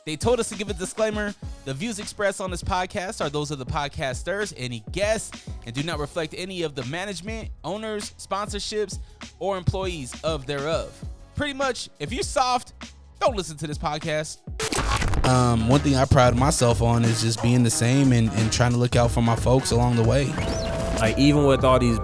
They told us to give a disclaimer. The views expressed on this podcast are those of the podcasters, any guests, and do not reflect any of the management, owners, sponsorships, or employees of thereof. Pretty much, if you're soft, don't listen to this podcast. One thing I pride myself on is just being the same and trying to look out for my folks along the way. Like, even with all these,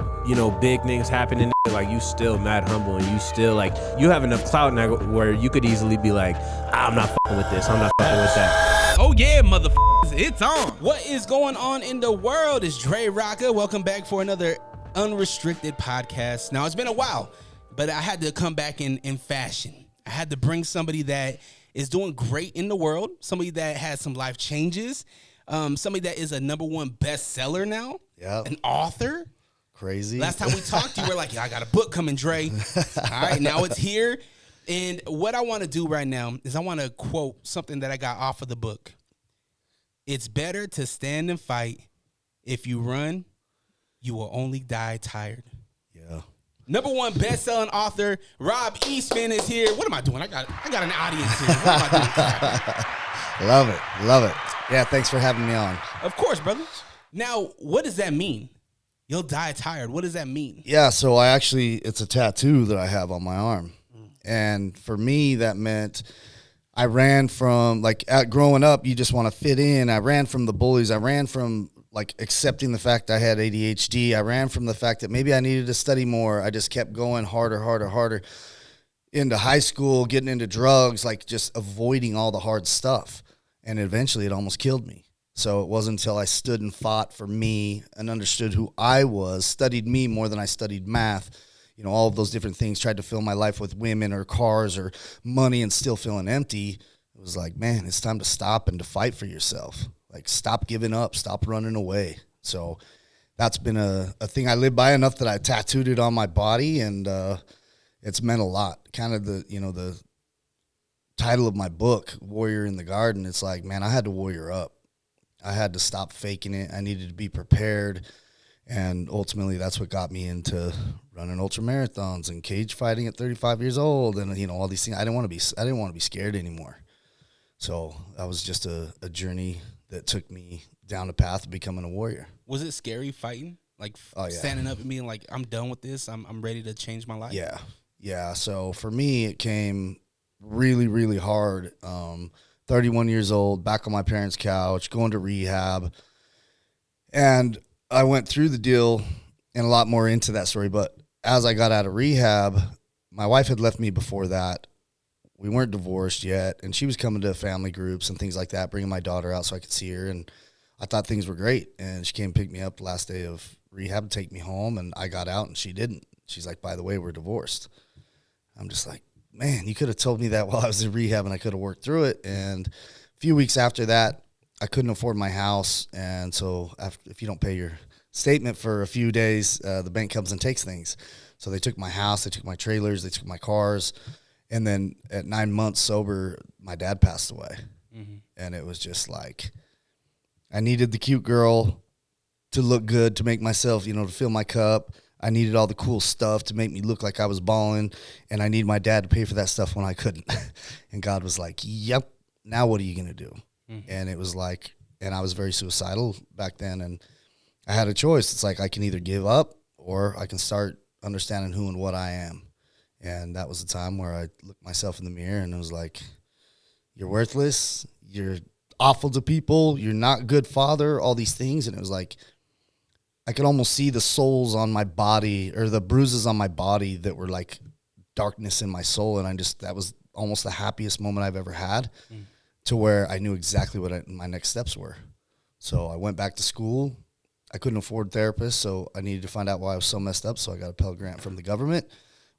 big things happening, like, you still mad humble, and you still, like, you have enough clout now where you could easily be like, I'm not fucking with this, I'm not fucking with that. Oh yeah, motherfuckers, it's on. What is going on in the world? It's DreRawka. Welcome back for another Unrestricted Podcast. Now, it's been a while, but I had to come back in fashion. I had to bring somebody that is doing great in the world, somebody that has some life changes, somebody that is a #1 bestseller now, an author. Crazy. Last time we talked, you were like, I got a book coming, Dre. All right, now it's here. And what I want to do right now is I want to quote something that I got off of the book. It's better to stand and fight. If you run, you will only die tired. Yeah. #1 best-selling author Rob Eastman is here. What am I doing? I got an audience here. What am I doing? Love it. Yeah, thanks for having me on. Of course, brother. Now, what does that mean? You'll die tired. What does that mean? Yeah, so it's a tattoo that I have on my arm. And for me, that meant I ran from, growing up, you just want to fit in. I ran from the bullies. I ran from, accepting the fact I had ADHD. I ran from the fact that maybe I needed to study more. I just kept going harder into high school, getting into drugs, just avoiding all the hard stuff. And eventually it almost killed me. So it wasn't until I stood and fought for me and understood who I was, studied me more than I studied math, all of those different things, tried to fill my life with women or cars or money and still feeling empty. It was like, man, it's time to stop and to fight for yourself. Stop giving up, stop running away. So that's been a thing I live by enough that I tattooed it on my body, and it's meant a lot. Kind of the title of my book, Warrior in the Garden, it's like, man, I had to warrior up. I had to stop faking it. I needed to be prepared. And ultimately, that's what got me into running ultra marathons and cage fighting at 35 years old, and all these things. I didn't want to be scared anymore. So that was just a journey that took me down the path of becoming a warrior. Was it scary fighting? Standing up and being like, I'm done with this. I'm ready to change my life. Yeah. So for me, it came really, really hard. 31 years old, back on my parents' couch, going to rehab. And I went through the deal and a lot more into that story. But as I got out of rehab, my wife had left me before that. We weren't divorced yet. And she was coming to family groups and things like that, bringing my daughter out so I could see her. And I thought things were great. And she came pick me up the last day of rehab to take me home. And I got out and she didn't. She's like, by the way, we're divorced. I'm just like, man, you could have told me that while I was in rehab and I could have worked through it. And a few weeks after that, I couldn't afford my house. And so if you don't pay your statement for a few days, the bank comes and takes things. So they took my house, they took my trailers, they took my cars. And then at 9 months sober, my dad passed away. Mm-hmm. And it was just like, I needed the cute girl to look good, to make myself, to fill my cup. I needed all the cool stuff to make me look like I was balling, and I needed my dad to pay for that stuff when I couldn't. And God was like, yep, now what are you going to do? Mm-hmm. And it was like, and I was very suicidal back then, and I had a choice. It's like I can either give up or I can start understanding who and what I am. And that was the time where I looked myself in the mirror and it was like, you're worthless, you're awful to people, you're not a good father, all these things. And it was like, I could almost see the soles on my body or the bruises on my body that were like darkness in my soul. And that was almost the happiest moment I've ever had, to where I knew exactly what my next steps were. So I went back to school. I couldn't afford therapists, so I needed to find out why I was so messed up. So I got a Pell Grant from the government,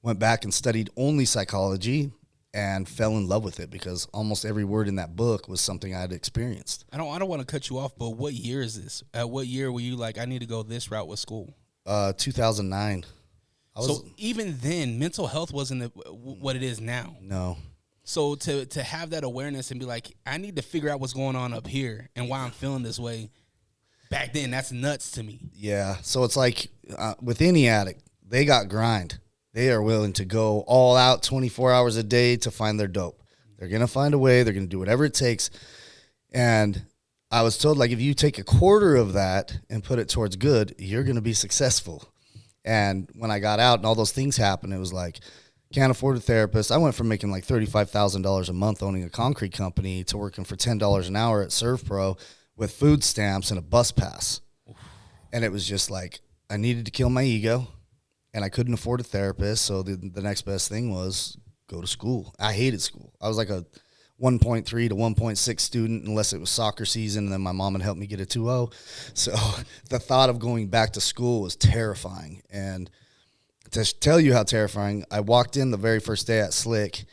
went back and studied only psychology, and fell in love with it because almost every word in that book was something I had experienced. I don't want to cut you off, but what year is this? At what year were you like, I need to go this route with school? 2009. So even then, mental health wasn't what it is now. No. So to have that awareness and be like, I need to figure out what's going on up here and why I'm feeling this way. Back then, that's nuts to me. Yeah. So it's like with any addict, they got grind. They are willing to go all out 24 hours a day to find their dope. They're going to find a way. They're going to do whatever it takes. And I was told, like, if you take a quarter of that and put it towards good, you're going to be successful. And when I got out and all those things happened, it was like, can't afford a therapist. I went from making like $35,000 a month owning a concrete company to working for $10 an hour at ServPro with food stamps and a bus pass. And it was just like, I needed to kill my ego, and I couldn't afford a therapist. So the next best thing was go to school. I hated school. I was like a 1.3 to 1.6 student unless it was soccer season, and then my mom had helped me get a 2.0. So the thought of going back to school was terrifying. And to tell you how terrifying, I walked in the very first day at Slick,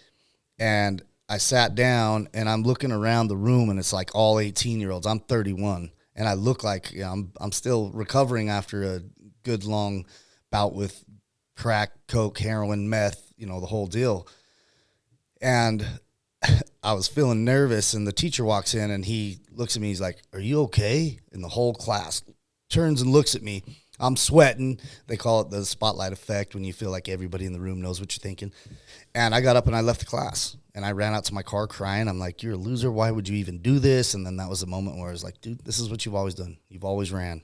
and I sat down, and I'm looking around the room, and it's like all 18-year-olds. I'm 31, and I look like, you know, I'm still recovering after a good long bout with crack, coke, heroin, meth, you know, the whole deal. And I was feeling nervous, and the teacher walks in, and he looks at me. He's like, "Are you okay?" And the whole class turns and looks at me. I'm sweating. They call it the spotlight effect when you feel like everybody in the room knows what you're thinking. And I got up and I left the class, and I ran out to my car crying. I'm like, "You're a loser. Why would you even do this?" And then that was the moment where I was like, "Dude, this is what you've always done. You've always ran.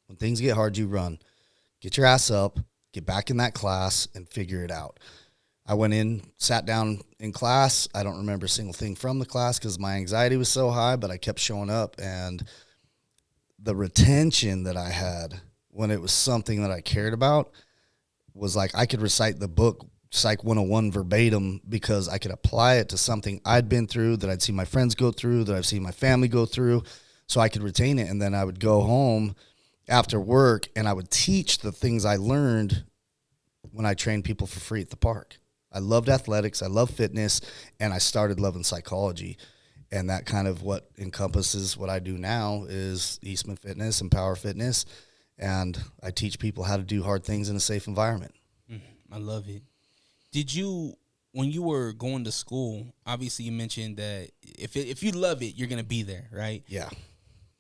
When things get hard, you run. Get your ass up, get back in that class, and figure it out." I went in, sat down in class. I don't remember a single thing from the class because my anxiety was so high, but I kept showing up. And the retention that I had when it was something that I cared about was like I could recite the book Psych 101 verbatim because I could apply it to something I'd been through, that I'd seen my friends go through, that I've seen my family go through, so I could retain it. And then I would go home after work and I would teach the things I learned when I trained people for free at the park. I loved athletics, I loved fitness, and I started loving psychology. And that kind of what encompasses what I do now is Eastman Fitness and Power Fitness. And I teach people how to do hard things in a safe environment. I love it. Did you, when you were going to school, obviously you mentioned that if you love it, you're going to be there, right? Yeah.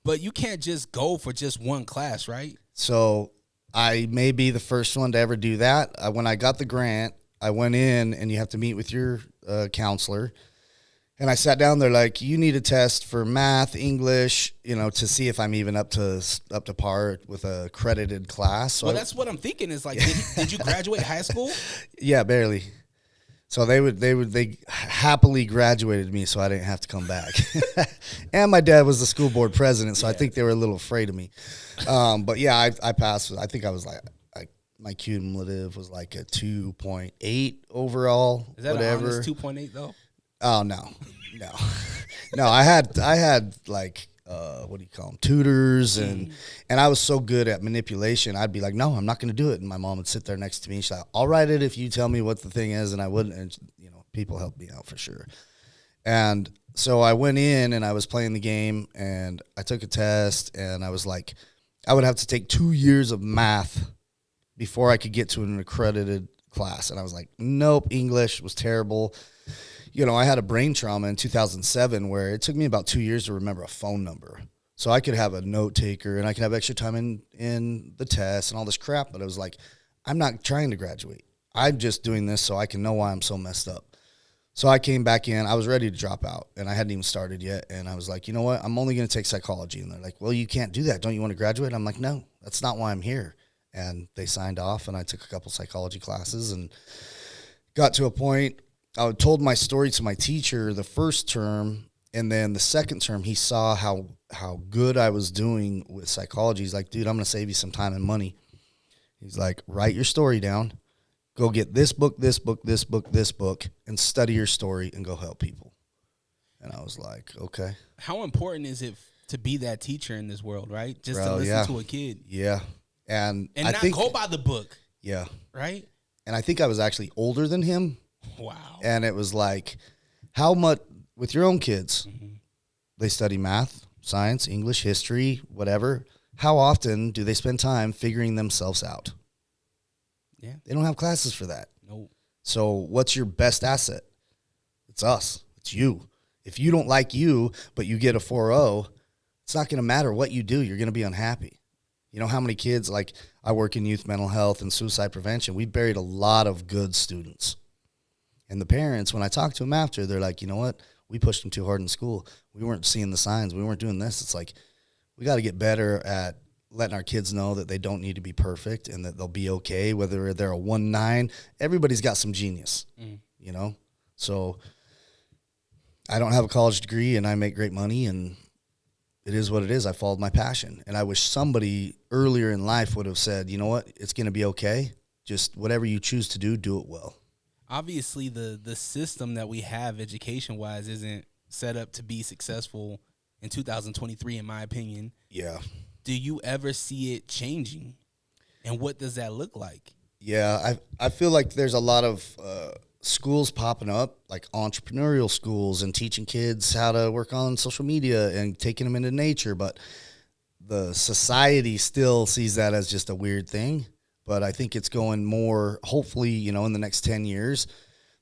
But you can't just go for just one class, right? So I may be the first one to ever do that. When I got the grant, I went in, and you have to meet with your counselor. And I sat down there like, you need a test for math, English, you know, to see if I'm even up to par with a accredited class. So that's what I'm thinking is like, did you graduate high school? Yeah, barely. So they happily graduated me so I didn't have to come back. And my dad was the school board president, so I think they were a little afraid of me. But yeah, I passed. I think I was like my cumulative was like a 2.8 overall. Is that whatever. an honest 2.8 though? Oh no. I had like what do you call them, tutors, and I was so good at manipulation. I'd be like, no, I'm not going to do it, and my mom would sit there next to me. She's like, I'll write it if you tell me what the thing is, and I wouldn't. And you know, people helped me out for sure. And so I went in and I was playing the game, and I took a test, and I was like, I would have to take 2 years of math before I could get to an accredited class. And I was like, nope, English was terrible. You know, I had a brain trauma in 2007 where it took me about 2 years to remember a phone number. So I could have a note taker and I could have extra time in the test and all this crap. But it was like, I'm not trying to graduate. I'm just doing this so I can know why I'm so messed up. So I came back in. I was ready to drop out, and I hadn't even started yet. And I was like, you know what? I'm only going to take psychology. And they're like, well, you can't do that. Don't you want to graduate? I'm like, no, that's not why I'm here. And they signed off, and I took a couple psychology classes and got to a point. I told my story to my teacher the first term, and then the second term, he saw how good I was doing with psychology. He's like, dude, I'm going to save you some time and money. He's like, write your story down. Go get this book, this book, this book, this book, and study your story and go help people. And I was like, okay. How important is it to be that teacher in this world, right? Just to Bro, listen to a kid. Yeah. And I not think, go by the book. Yeah. Right? And I think I was actually older than him. Wow. And it was like, how much, with your own kids, they study math, science, English, history, whatever. How often do they spend time figuring themselves out? Yeah. They don't have classes for that. Nope. So what's your best asset? It's us. It's you. If you don't like you, but you get a 4.0, it's not going to matter what you do. You're going to be unhappy. You know how many kids, like I work in youth mental health and suicide prevention. We buried a lot of good students. And the parents, when I talked to them after, they're like, you know what? We pushed them too hard in school. We weren't seeing the signs. We weren't doing this. It's like, we got to get better at letting our kids know that they don't need to be perfect and that they'll be okay, whether they're a 1-9. Everybody's got some genius, you know? So I don't have a college degree and I make great money, and it is what it is. I followed my passion. And I wish somebody earlier in life would have said, you know what? It's going to be okay. Just whatever you choose to do it well. Obviously, the system that we have education-wise isn't set up to be successful in 2023, in my opinion. Yeah. Do you ever see it changing? And what does that look like? Yeah, I feel like there's a lot of schools popping up, like entrepreneurial schools, and teaching kids how to work on social media and taking them into nature. But the society still sees that as just a weird thing. But I think it's going more, hopefully, you know, in the next 10 years.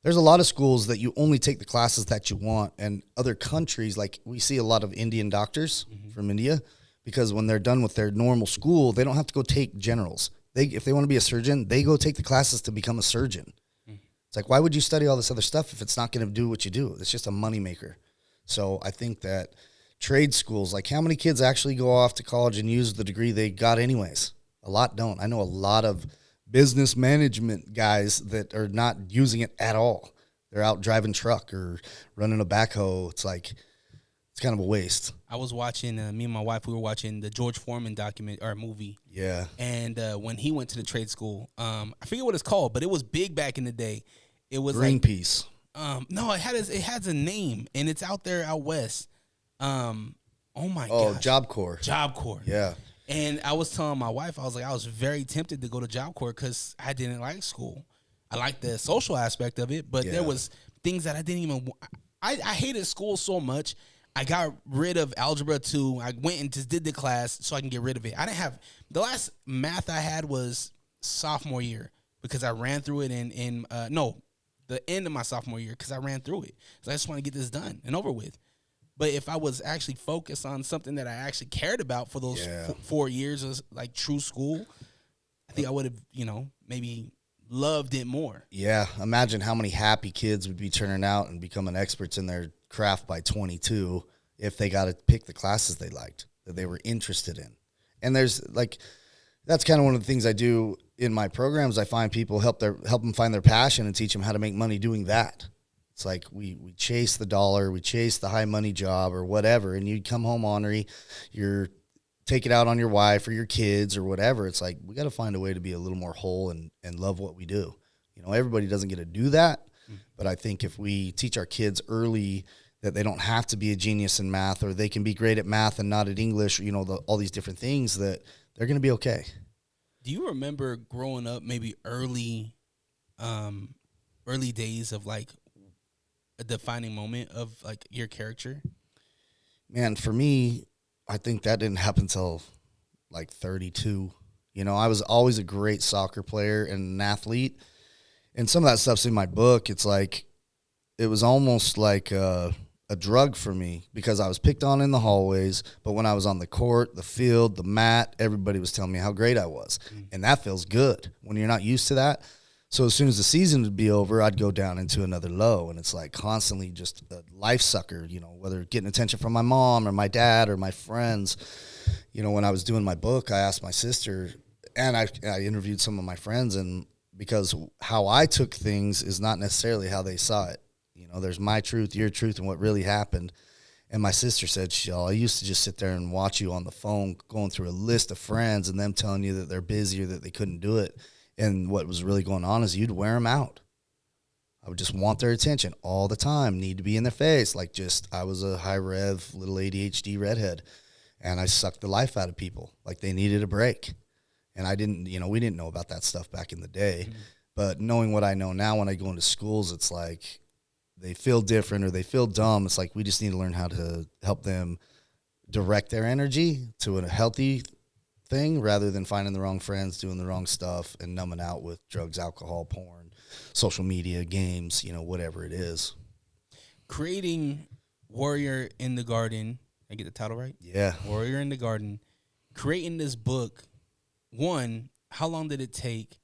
There's a lot of schools that you only take the classes that you want. And other countries, like we see a lot of Indian doctors from India, because when they're done with their normal school, they don't have to go take generals. If they want to be a surgeon, they go take the classes to become a surgeon. It's like, why would you study all this other stuff if it's not going to do what you do? It's just a moneymaker. So I think that trade schools, like how many kids actually go off to college and use the degree they got anyways? A lot don't. I know a lot of business management guys that are not using it at all. They're out driving truck or running a backhoe. It's like, it's kind of a waste. I was watching, me and my wife, we were watching the George Foreman movie. Yeah. And when he went to the trade school, I forget what it's called, but it was big back in the day. It was Greenpeace. No, it has a name, and it's out there out west. Oh my god. Oh, Job Corps. Job Corps. Yeah. And I was telling my wife, I was like, I was very tempted to go to Job Corps because I didn't like school. I liked the social aspect of it, but there was things that I didn't even. I hated school so much. I got rid of Algebra 2. I went and just did the class so I can get rid of it. I didn't have the last math I had was sophomore year because I ran through it the end of my sophomore year because I ran through it. So I just want to get this done and over with. But if I was actually focused on something that I actually cared about for those 4 years of like true school, I think I would have, maybe loved it more. Yeah. Imagine how many happy kids would be turning out and becoming experts in their craft by 22 if they got to pick the classes they liked, that they were interested in. And there's like, that's kind of one of the things I do in my programs. I find people, help them find their passion and teach them how to make money doing that. It's like we chase the dollar, we chase the high money job or whatever, and you come home ornery, you're take it out on your wife or your kids or whatever. It's like we got to find a way to be a little more whole and love what we do. Everybody doesn't get to do that, but I think if we teach our kids early that they don't have to be a genius in math, or they can be great at math and not at English, or, all these different things, that they're going to be okay. Do you remember growing up, maybe early days of like a defining moment of like your character? Man, for me, I think that didn't happen until like 32. I was always a great soccer player and an athlete, and some of that stuff's in my book. It's like, it was almost like a drug for me because I was picked on in the hallways, but when I was on the court, the field, the mat, everybody was telling me how great I was. And that feels good when you're not used to that. So as soon as the season would be over, I'd go down into another low, and it's like constantly just a life sucker, whether getting attention from my mom or my dad or my friends. When I was doing my book, I asked my sister, and I interviewed some of my friends, and because how I took things is not necessarily how they saw it. There's my truth, your truth, and what really happened. And my sister said, I used to just sit there and watch you on the phone going through a list of friends and them telling you that they're busy or that they couldn't do it. And what was really going on is you'd wear them out. I would just want their attention all the time, need to be in their face. I was a high rev, little ADHD redhead, and I sucked the life out of people. Like they needed a break. And I didn't, we didn't know about that stuff back in the day. Mm-hmm. But knowing what I know now, when I go into schools, it's like they feel different or they feel dumb. It's like we just need to learn how to help them direct their energy to a healthy thing rather than finding the wrong friends, doing the wrong stuff, and numbing out with drugs, alcohol, porn, social media, games, whatever it is. Creating Warrior in the Garden. I get the title right? Yeah. Warrior in the Garden. Creating this book, one, how long did it take?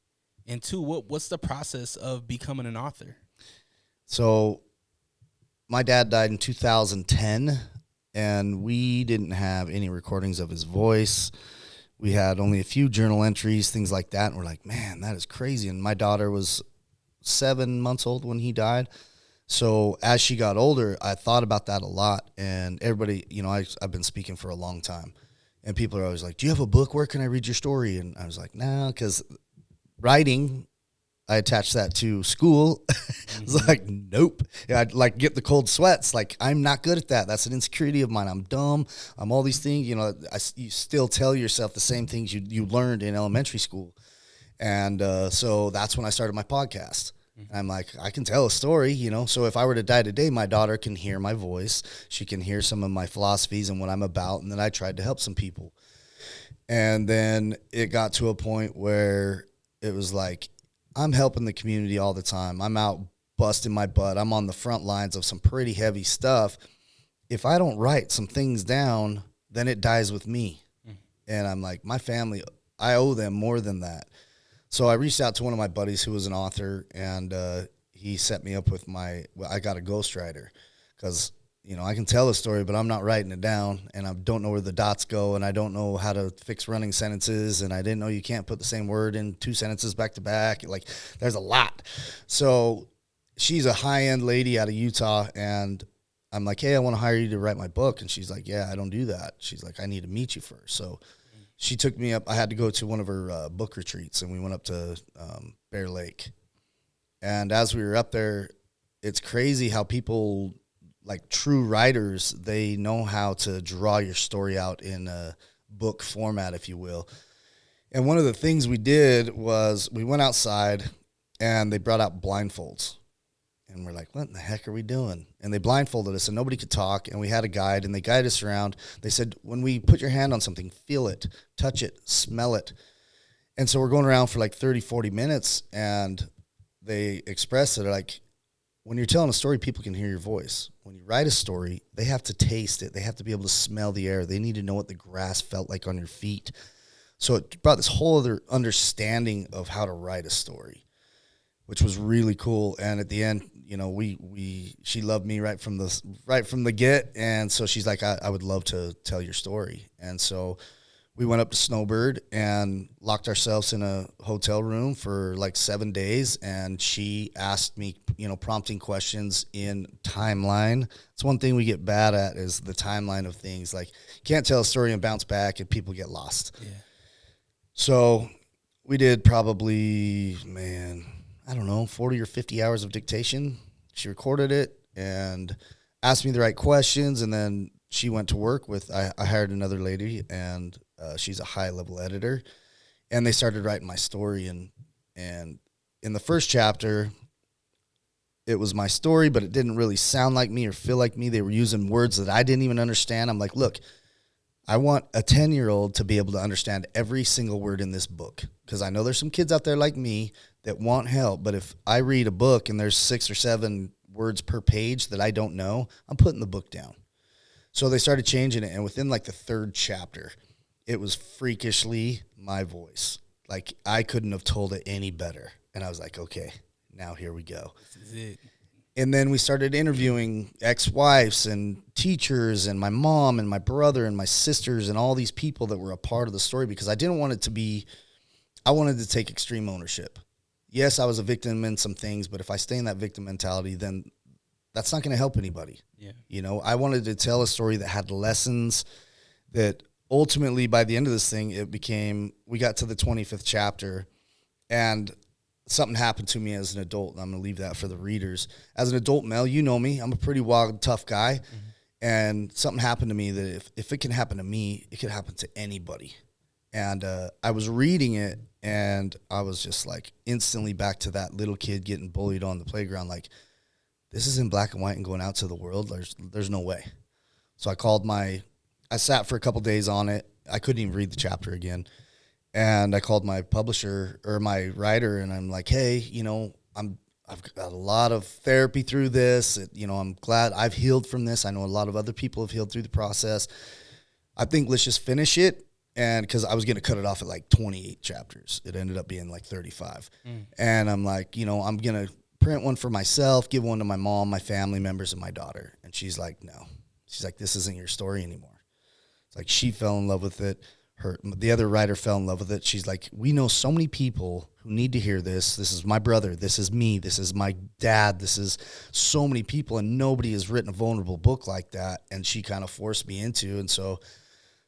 And two, what's the process of becoming an author? So my dad died in 2010, and we didn't have any recordings of his voice. We had only a few journal entries, things like that. And we're like, man, that is crazy. And my daughter was 7 months old when he died. So as she got older, I thought about that a lot. And everybody, I've been speaking for a long time. And people are always like, do you have a book? Where can I read your story? And I was like, nah, because writing, I attached that to school. I was like, nope. I'd like get the cold sweats. Like, I'm not good at that. That's an insecurity of mine. I'm dumb. I'm all these things. You still tell yourself the same things you learned in elementary school. And so that's when I started my podcast. And I'm like, I can tell a story, So if I were to die today, my daughter can hear my voice. She can hear some of my philosophies and what I'm about. And then I tried to help some people. And then it got to a point where it was like, I'm helping the community all the time. I'm out busting my butt. I'm on the front lines of some pretty heavy stuff. If I don't write some things down, then it dies with me. And I'm like, my family, I owe them more than that. So I reached out to one of my buddies who was an author, and he set me up with I got a ghostwriter because, I can tell a story, but I'm not writing it down, and I don't know where the dots go, and I don't know how to fix running sentences, and I didn't know you can't put the same word in 2 sentences back to back. Like, there's a lot. So she's a high-end lady out of Utah, and I'm like, hey, I want to hire you to write my book. And she's like, yeah, I don't do that. She's like, I need to meet you first. So she took me up. I had to go to one of her book retreats, and we went up to Bear Lake. And as we were up there, it's crazy how people, like true writers, they know how to draw your story out in a book format, if you will. And one of the things we did was we went outside, and they brought out blindfolds. And we're like, what in the heck are we doing? And they blindfolded us, and nobody could talk. And we had a guide, and they guided us around. They said, when we put your hand on something, feel it, touch it, smell it. And so we're going around for like 30, 40 minutes, and they expressed it like, when you're telling a story, people can hear your voice. When you write a story, they have to taste it. They have to be able to smell the air. They need to know what the grass felt like on your feet. So it brought this whole other understanding of how to write a story, which was really cool. And at the end, she loved me right from the get. And so she's like, I would love to tell your story. And so we went up to Snowbird and locked ourselves in a hotel room for like 7 days. And she asked me, prompting questions in timeline. It's one thing we get bad at is the timeline of things. Like, you can't tell a story and bounce back and people get lost. Yeah. So we did probably, 40 or 50 hours of dictation. She recorded it and asked me the right questions. And then she went to work with, I hired another lady, and she's a high-level editor. And they started writing my story. And in the first chapter, it was my story, but it didn't really sound like me or feel like me. They were using words that I didn't even understand. I'm like, look, I want a 10-year-old to be able to understand every single word in this book, because I know there's some kids out there like me that want help. But if I read a book and there's 6 or 7 words per page that I don't know, I'm putting the book down. So they started changing it. And within like the 3rd chapter, it was freakishly my voice. Like, I couldn't have told it any better. And I was like, okay, now here we go. This is it. And then we started interviewing ex-wives and teachers and my mom and my brother and my sisters and all these people that were a part of the story, because I didn't want it to be, I wanted to take extreme ownership. Yes, I was a victim in some things, but if I stay in that victim mentality, then that's not going to help anybody. Yeah. I wanted to tell a story that had lessons that ultimately by the end of this thing, we got to the 25th chapter, and something happened to me as an adult, and I'm going to leave that for the readers. As an adult male, you know me, I'm a pretty wild, tough guy. And something happened to me that if it can happen to me, it could happen to anybody. And I was reading it, and I was just like instantly back to that little kid getting bullied on the playground. Like, this is in black and white and going out to the world. There's no way. So I sat for a couple days on it. I couldn't even read the chapter again. And I called my publisher or my writer, and I'm like, hey, I've got a lot of therapy through this. I'm glad I've healed from this. I know a lot of other people have healed through the process. I think let's just finish it. And because I was going to cut it off at like 28 chapters. It ended up being like 35. And I'm like, I'm going to print one for myself, give one to my mom, my family members, and my daughter. And she's like, no. She's like, this isn't your story anymore. It's like she fell in love with it. The other writer fell in love with it. She's like, we know so many people who need to hear this. This is my brother. This is me. This is my dad. This is so many people, and nobody has written a vulnerable book like that. And she kind of forced me into, and so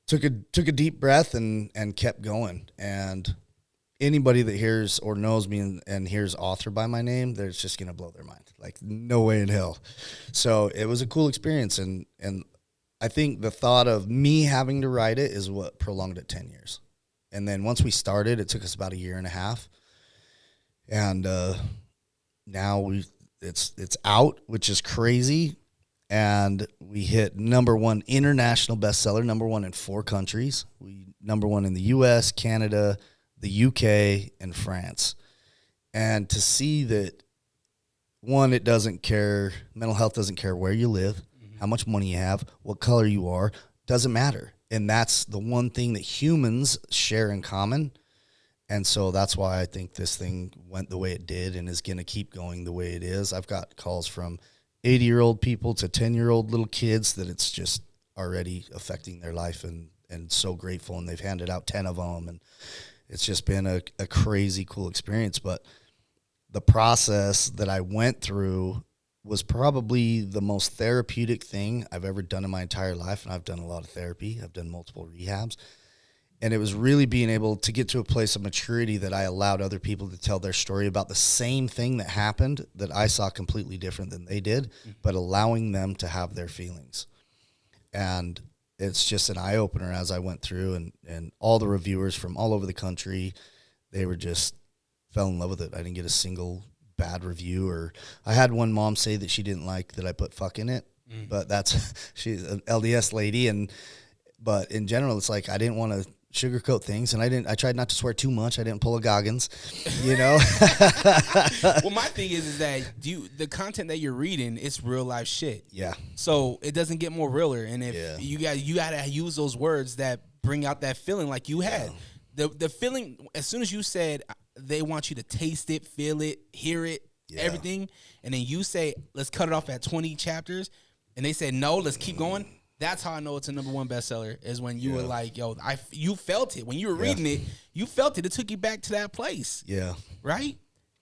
took a deep breath and kept going. And anybody that hears or knows me and hears author by my name, they're just going to blow their mind. Like, no way in hell. So it was a cool experience. And I think the thought of me having to write it is what prolonged it 10 years. And then once we started, it took us about a year and a half. And now it's out, which is crazy. And we hit #1 international bestseller, #1 in 4 countries. We #1 in the U.S., Canada, the U.K., and France. And to see that, one, it doesn't care, mental health doesn't care where you live, how much money you have, what color you are, doesn't matter. And that's the one thing that humans share in common. And so that's why I think this thing went the way it did and is going to keep going the way it is. I've got calls from 80-year-old people to 10-year-old little kids that it's just already affecting their life, and so grateful. And they've handed out 10 of them. And it's just been a crazy cool experience. But the process that I went through was probably the most therapeutic thing I've ever done in my entire life. And I've done a lot of therapy. I've done multiple rehabs. And it was really being able to get to a place of maturity that I allowed other people to tell their story about the same thing that happened that I saw completely different than they did, but allowing them to have their feelings. And it's just an eye-opener as I went through, and all the reviewers from all over the country, they were just fell in love with it. I didn't get a single bad review, or I had one mom say that she didn't like that I put fuck in it, but she's an LDS lady, but in general, it's like I didn't want to sugarcoat things, and I tried not to swear too much. I didn't pull a Goggins, you know. Well, my thing is that the content that you're reading, it's real life shit. Yeah. So it doesn't get more realer, and if you gotta use those words that bring out that feeling like you had. The feeling as soon as you said they want you to taste it, feel it, hear it, everything, and then you say let's cut it off at 20 chapters, and they said no, let's keep going. That's how I know it's a #1 bestseller, is when you were like, yo, you felt it. When you were reading it, you felt it. It took you back to that place. Yeah. Right?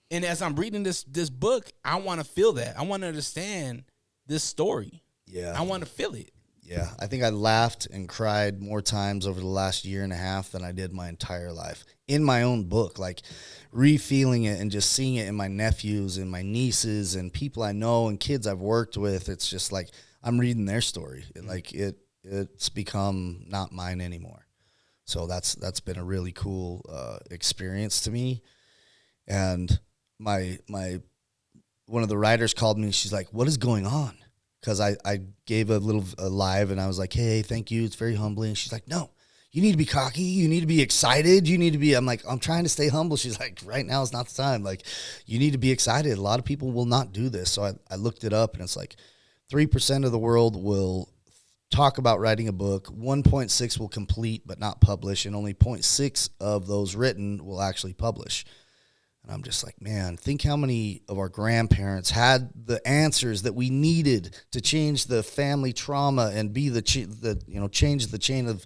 And as I'm reading this book, I want to feel that. I want to understand this story. Yeah. I want to feel it. Yeah. I think I laughed and cried more times over the last year and a half than I did my entire life in my own book, like re-feeling it and just seeing it in my nephews and my nieces and people I know and kids I've worked with. It's just like, I'm reading their story. Like it's become not mine anymore. So that's been a really cool experience to me. And my one of the writers called me. She's like, "What is going on?" Because I gave a live, and I was like, "Hey, thank you. It's very humbling." She's like, "No, you need to be cocky. You need to be excited. You need to be." I'm like, "I'm trying to stay humble." She's like, "Right now is not the time. Like, you need to be excited. A lot of people will not do this." So I looked it up, and it's like 3% of the world will talk about writing a book. 1.6 will complete but not publish, and only 0.6 of those written will actually publish. And I'm just like, man, think how many of our grandparents had the answers that we needed to change the family trauma and be change the chain of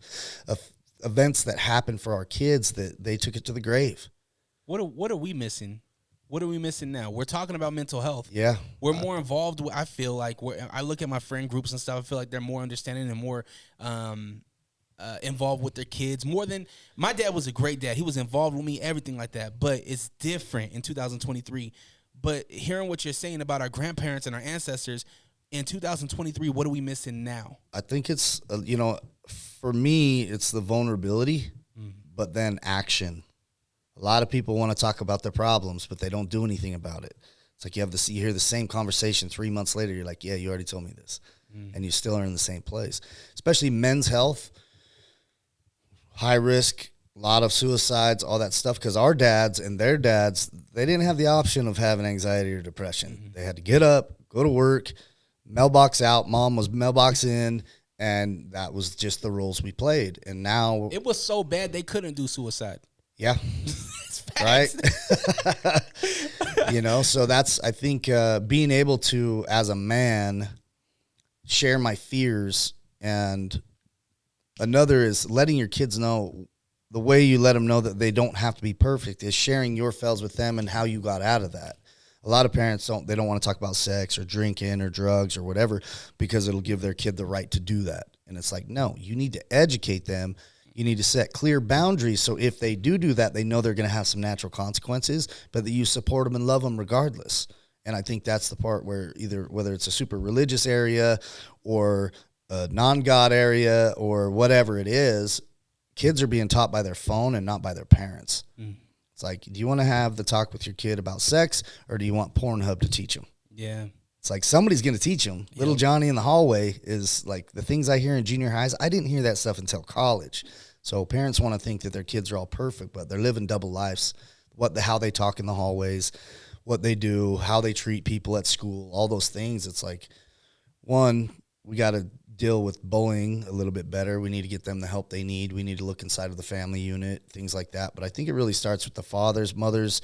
events that happened for our kids, that they took it to the grave. What are we missing? What are we missing now? We're talking about mental health. Yeah. We're more involved. I feel like I look at my friend groups and stuff. I feel like they're more understanding and more involved with their kids. More than my dad was a great dad. He was involved with me, everything like that. But it's different in 2023. But hearing what you're saying about our grandparents and our ancestors in 2023, what are we missing now? I think it's, for me, it's the vulnerability, but then action. A lot of people want to talk about their problems, but they don't do anything about it. It's like you hear the same conversation 3 months later. You're like, yeah, you already told me this. And you still are in the same place. Especially men's health, high risk, a lot of suicides, all that stuff. Because our dads and their dads, they didn't have the option of having anxiety or depression. They had to get up, go to work, mailbox out. Mom was mailbox in. And that was just the roles we played. And now it was so bad they couldn't do suicide. Yeah. It's facts. Right. So that's, I think, being able to, as a man, share my fears. And another is letting your kids know, the way you let them know that they don't have to be perfect is sharing your fails with them and how you got out of that. A lot of parents don't want to talk about sex or drinking or drugs or whatever, because it'll give their kid the right to do that. And it's like, no, you need to educate them. You need to set clear boundaries. So if they do that, they know they're going to have some natural consequences, but that you support them and love them regardless. And I think that's the part where whether it's a super religious area or a non-God area or whatever it is, kids are being taught by their phone and not by their parents. Mm. It's like, do you want to have the talk with your kid about sex, or do you want Pornhub to teach them? Yeah. It's like somebody's going to teach them. Yep. Little Johnny in the hallway is like the things I hear in junior highs. I didn't hear that stuff until college. So parents want to think that their kids are all perfect, but they're living double lives. How they talk in the hallways, what they do, how they treat people at school, all those things. It's like, one, we got to deal with bullying a little bit better. We need to get them the help they need. We need to look inside of the family unit, things like that. But I think it really starts with the fathers, mothers,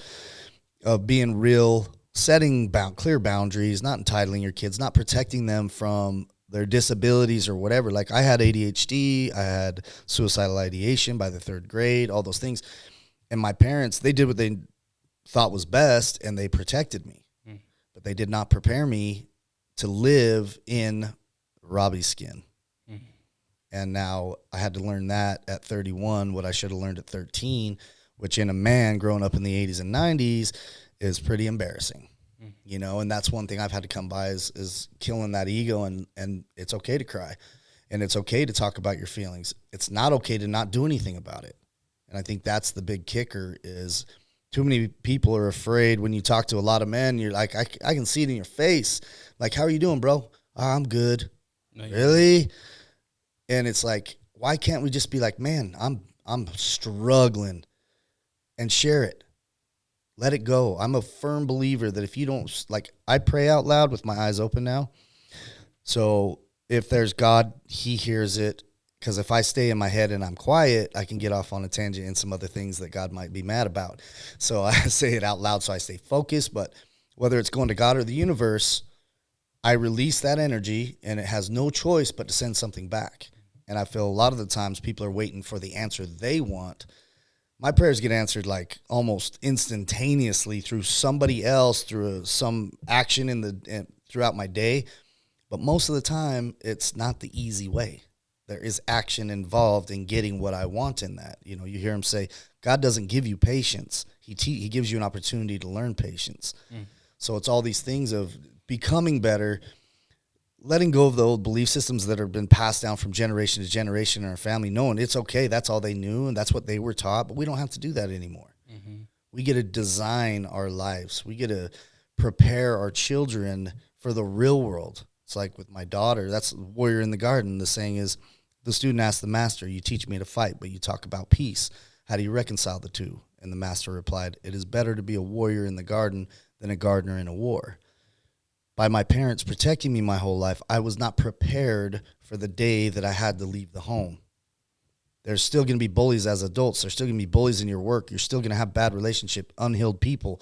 of being real, setting clear boundaries, not entitling your kids, not protecting them from their disabilities or whatever. Like I had ADHD, I had suicidal ideation by the 3rd grade, all those things. And my parents, they did what they thought was best, and they protected me. Mm. But they did not prepare me to live in Robbie's skin. Mm. And now I had to learn that at 31, what I should have learned at 13, which in a man growing up in the 80s and 90s is pretty embarrassing. And that's one thing I've had to come by is killing that ego, and it's okay to cry, and it's okay to talk about your feelings. It's not okay to not do anything about it. And I think that's the big kicker is too many people are afraid when you talk to a lot of men, you're like, I can see it in your face. Like, how are you doing, bro? Oh, I'm good. No, really? And it's like, why can't we just be like, man, I'm struggling, and share it. Let it go. I'm a firm believer that if you don't, like, I pray out loud with my eyes open now. So if there's God, he hears it. Because if I stay in my head and I'm quiet, I can get off on a tangent and some other things that God might be mad about. So I say it out loud so I stay focused. But whether it's going to God or the universe, I release that energy, and it has no choice but to send something back. And I feel a lot of the times people are waiting for the answer they want. My prayers get answered like almost instantaneously through somebody else, through some action throughout my day. But most of the time, it's not the easy way. There is action involved in getting what I want in that. You hear him say, God doesn't give you patience. He gives you an opportunity to learn patience. Mm. So it's all these things of becoming better, letting go of the old belief systems that have been passed down from generation to generation in our family, knowing it's okay, that's all they knew, and that's what they were taught, but we don't have to do that anymore. Mm-hmm. We get to design our lives. We get to prepare our children for the real world. It's like with my daughter, that's Warrior in the Garden. The saying is, the student asked the master, you teach me to fight, but you talk about peace. How do you reconcile the two? And the master replied, it is better to be a warrior in the garden than a gardener in a war. By my parents protecting me my whole life, I was not prepared for the day that I had to leave the home. There's still going to be bullies as adults. There's still going to be bullies in your work. You're still going to have bad relationship, unhealed people.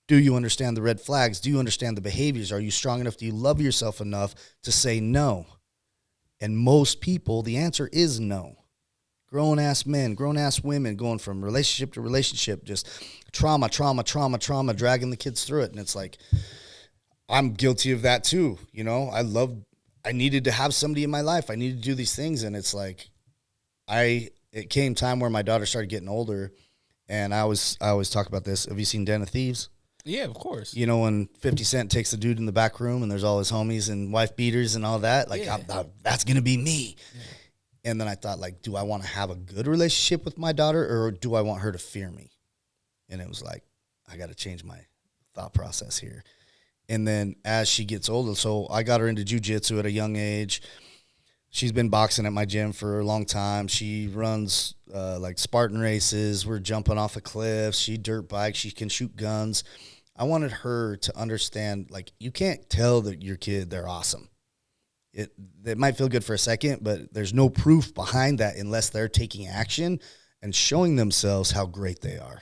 Do you understand the red flags? Do you understand the behaviors? Are you strong enough? Do you love yourself enough to say no? And most people, the answer is no. Grown-ass men, grown-ass women going from relationship to relationship, just trauma, dragging the kids through it. And it's like, I'm guilty of that too. I needed to have somebody in my life. I needed to do these things. And it's like, it came time where my daughter started getting older, and I always talk about this. Have you seen Den of Thieves? Yeah, of course. When 50 Cent takes the dude in the back room and there's all his homies and wife beaters and all that, like, yeah. That's going to be me. Yeah. And then I thought, like, do I want to have a good relationship with my daughter, or do I want her to fear me? And it was like, I got to change my thought process here. And then as she gets older, so I got her into jiu-jitsu at a young age. She's been boxing at my gym for a long time. She runs like Spartan races. We're jumping off of cliffs. She dirt bikes. She can shoot guns. I wanted her to understand, like, you can't tell that your kid they're awesome. It might feel good for a second, but there's no proof behind that unless they're taking action and showing themselves how great they are.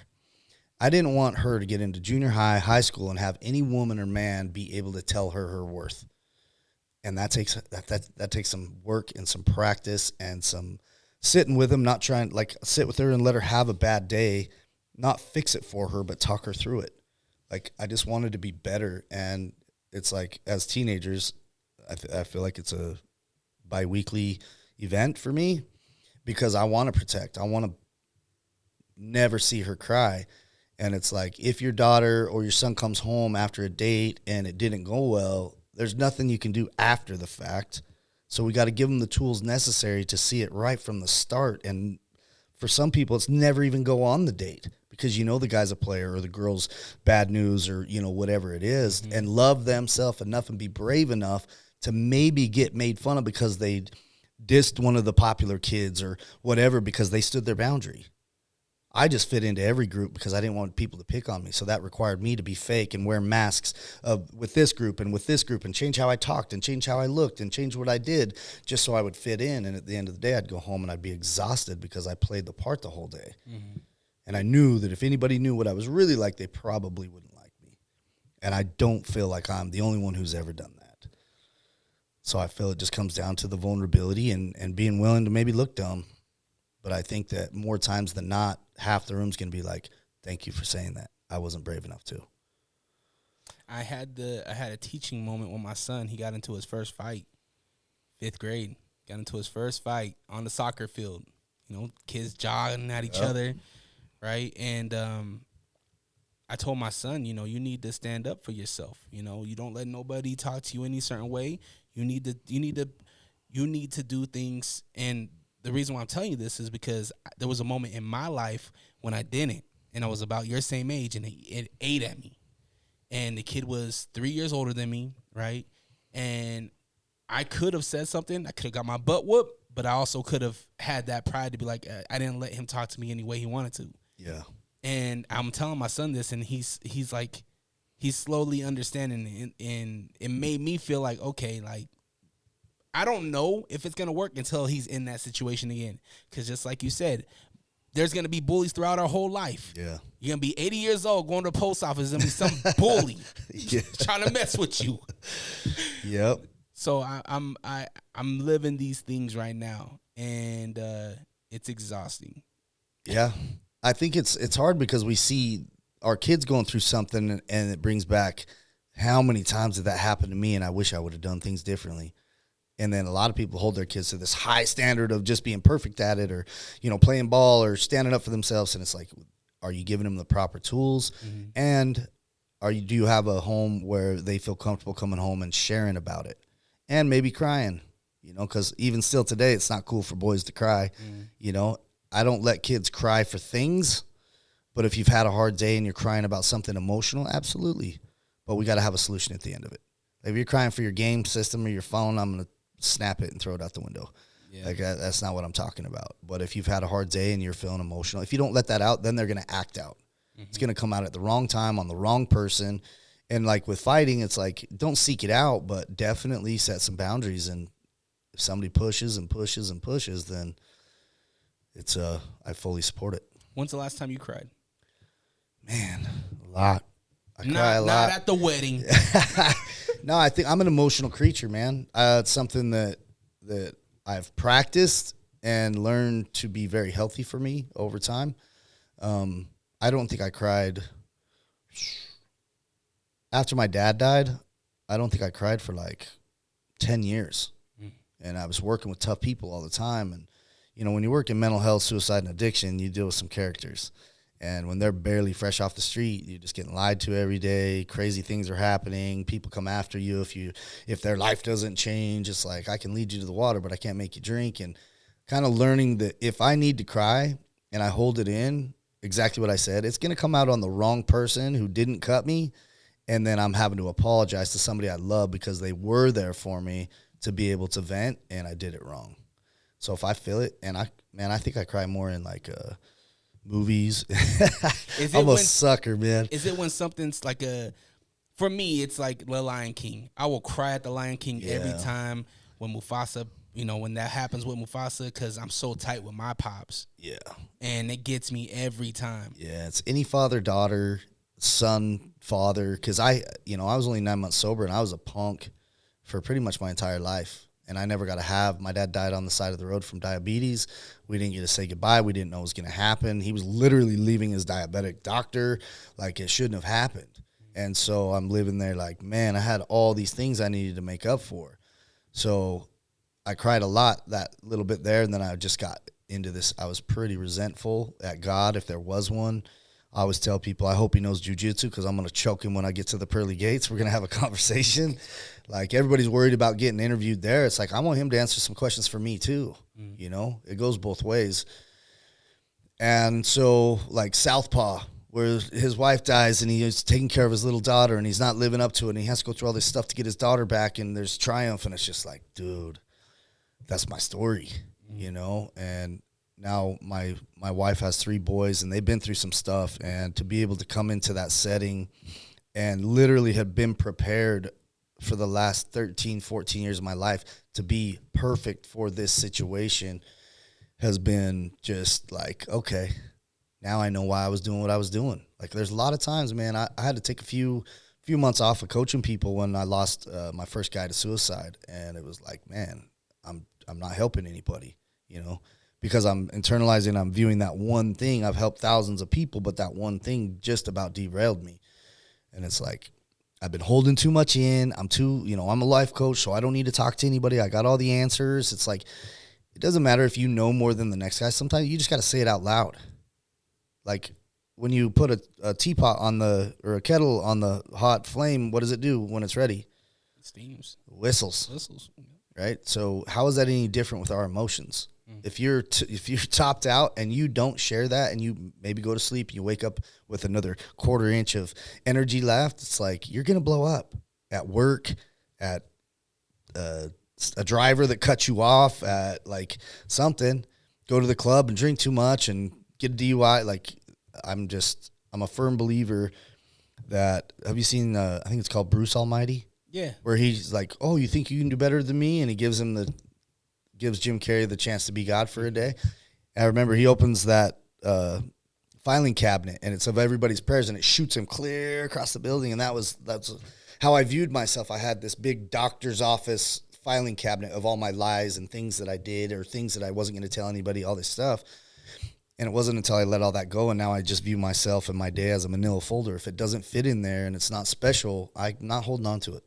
I didn't want her to get into junior high, high school, and have any woman or man be able to tell her her worth. And that takes some work and some practice and some sitting with them, not trying, like, sit with her and let her have a bad day, not fix it for her, but talk her through it. Like, I just wanted to be better. And it's like, as teenagers, I feel like it's a bi-weekly event for me because I want to protect. I want to never see her cry. And it's like, if your daughter or your son comes home after a date and it didn't go well, there's nothing you can do after the fact. So we got to give them the tools necessary to see it right from the start. And for some people, it's never even go on the date because you know the guy's a player or the girl's bad news or, you know, whatever it is, and love themselves enough and be brave enough to maybe get made fun of because they dissed one of the popular kids or whatever because they stood their boundary. I just fit into every group because I didn't want people to pick on me. So that required me to be fake and wear masks with this group and change how I talked and change how I looked and change what I did just so I would fit in. And at the end of the day, I'd go home and I'd be exhausted because I played the part the whole day. Mm-hmm. And I knew that if anybody knew what I was really like, they probably wouldn't like me. And I don't feel like I'm the only one who's ever done that. So I feel it just comes down to the vulnerability and being willing to maybe look dumb. But I think that more times than not, half the room's going to be like, thank you for saying that. I wasn't brave enough to. I had a teaching moment with my son. He got into his first fight, 5th grade. Got into his first fight on the soccer field. You know, kids jogging at each other, right? And I told my son, you know, you need to stand up for yourself. You know, you don't let nobody talk to you any certain way. You need to do things. And the reason why I'm telling you this is because there was a moment in my life when I didn't, and I was about your same age, and it ate at me. And the kid was 3 years older than me, right? And I could have said something. I could have got my butt whooped, but I also could have had that pride to be like, I didn't let him talk to me any way he wanted to. Yeah. And I'm telling my son this, and he's like, he's slowly understanding, and it made me feel like, okay, like, I don't know if it's going to work until he's in that situation again. Because just like you said, there's going to be bullies throughout our whole life. Yeah. You're going to be 80 years old going to the post office and be some bully trying to mess with you. Yep. So I'm living these things right now, and it's exhausting. Yeah. I think it's hard because we see our kids going through something, and it brings back how many times did that happen to me, and I wish I would have done things differently. And then a lot of people hold their kids to this high standard of just being perfect at it, or, you know, playing ball or standing up for themselves. And it's like, are you giving them the proper tools? Mm-hmm. And do you have a home where they feel comfortable coming home and sharing about it and maybe crying, you know, because even still today, it's not cool for boys to cry. Mm. You know, I don't let kids cry for things, but if you've had a hard day and you're crying about something emotional, absolutely. But we got to have a solution at the end of it. If you're crying for your game system or your phone, I'm going to snap it and throw it out the window. Yeah. Like that's not what I'm talking about. But if you've had a hard day and you're feeling emotional, if you don't let that out, then they're going to act out. Mm-hmm. It's going to come out at the wrong time on the wrong person. And like with fighting, it's like, don't seek it out, but definitely set some boundaries. And if somebody pushes and pushes and pushes, then it's I fully support it. When's the last time you cried? Man, a lot. I cry a lot. Not at the wedding. No, I think I'm an emotional creature, man. It's something that I've practiced and learned to be very healthy for me over time. I don't think I cried after my dad died. I don't think I cried for like 10 years. And I was working with tough people all the time. And, you know, when you work in mental health, suicide, and addiction, you deal with some characters. And when they're barely fresh off the street, you're just getting lied to every day. Crazy things are happening. People come after you if their life doesn't change. It's like, I can lead you to the water, but I can't make you drink. And kind of learning that if I need to cry and I hold it in, exactly what I said, it's going to come out on the wrong person who didn't cut me. And then I'm having to apologize to somebody I love because they were there for me to be able to vent, and I did it wrong. So if I feel it, and I think I cry more in like movies. I'm a sucker, man. Is it when something's like for me, it's like The Lion King. I will cry at The Lion King every time when Mufasa you know, when that happens with Mufasa, because I'm so tight with my pops. Yeah. And it gets me every time. Yeah, it's any father, daughter, son, father. Because I was only 9 months sober, and I was a punk for pretty much my entire life. And I never got to have. My dad died on the side of the road from diabetes. We didn't get to say goodbye. We didn't know it was going to happen. He was literally leaving his diabetic doctor. Like, it shouldn't have happened. And so I'm living there like, man, I had all these things I needed to make up for. So I cried a lot that little bit there, and then I just got into this. I was pretty resentful at God, if there was one. I always tell people, I hope he knows jujitsu, because I'm going to choke him when I get to the pearly gates. We're going to have a conversation. Like, everybody's worried about getting interviewed there. It's like, I want him to answer some questions for me too. You know, it goes both ways. And so, like, Southpaw, where his wife dies and he's taking care of his little daughter and he's not living up to it, and he has to go through all this stuff to get his daughter back, and there's triumph, and it's just like, dude, that's my story, you know? And now my wife has 3 boys, and they've been through some stuff, and to be able to come into that setting and literally have been prepared for the last 13, 14 years of my life to be perfect for this situation has been just like, okay, now I know why I was doing what I was doing. Like, there's a lot of times, man, I had to take a few months off of coaching people when I lost my first guy to suicide, and it was like, man, I'm not helping anybody, you know, because I'm internalizing, I'm viewing that one thing. I've helped thousands of people, but that one thing just about derailed me. And it's like, I've been holding too much in. I'm a life coach, so I don't need to talk to anybody. I got all the answers. It's like, it doesn't matter if you know more than the next guy. Sometimes you just got to say it out loud. Like, when you put a teapot or a kettle on the hot flame, what does it do when it's ready? It steams. Whistles. Right? So how is that any different with our emotions? If you're topped out and you don't share that, and you maybe go to sleep and you wake up with another quarter inch of energy left, it's like, you're going to blow up at work, at a driver that cuts you off, at like something, go to the club and drink too much and get a DUI. Like, I'm a firm believer that, have you seen, I think it's called Bruce Almighty? Yeah. Where he's like, oh, you think you can do better than me? And he gives Jim Carrey the chance to be God for a day. And I remember he opens that filing cabinet, and it's of everybody's prayers, and it shoots him clear across the building. And that's how I viewed myself. I had this big doctor's office filing cabinet of all my lies and things that I did, or things that I wasn't going to tell anybody, all this stuff. And it wasn't until I let all that go, and now I just view myself and my day as a manila folder. If it doesn't fit in there and it's not special, I'm not holding on to it.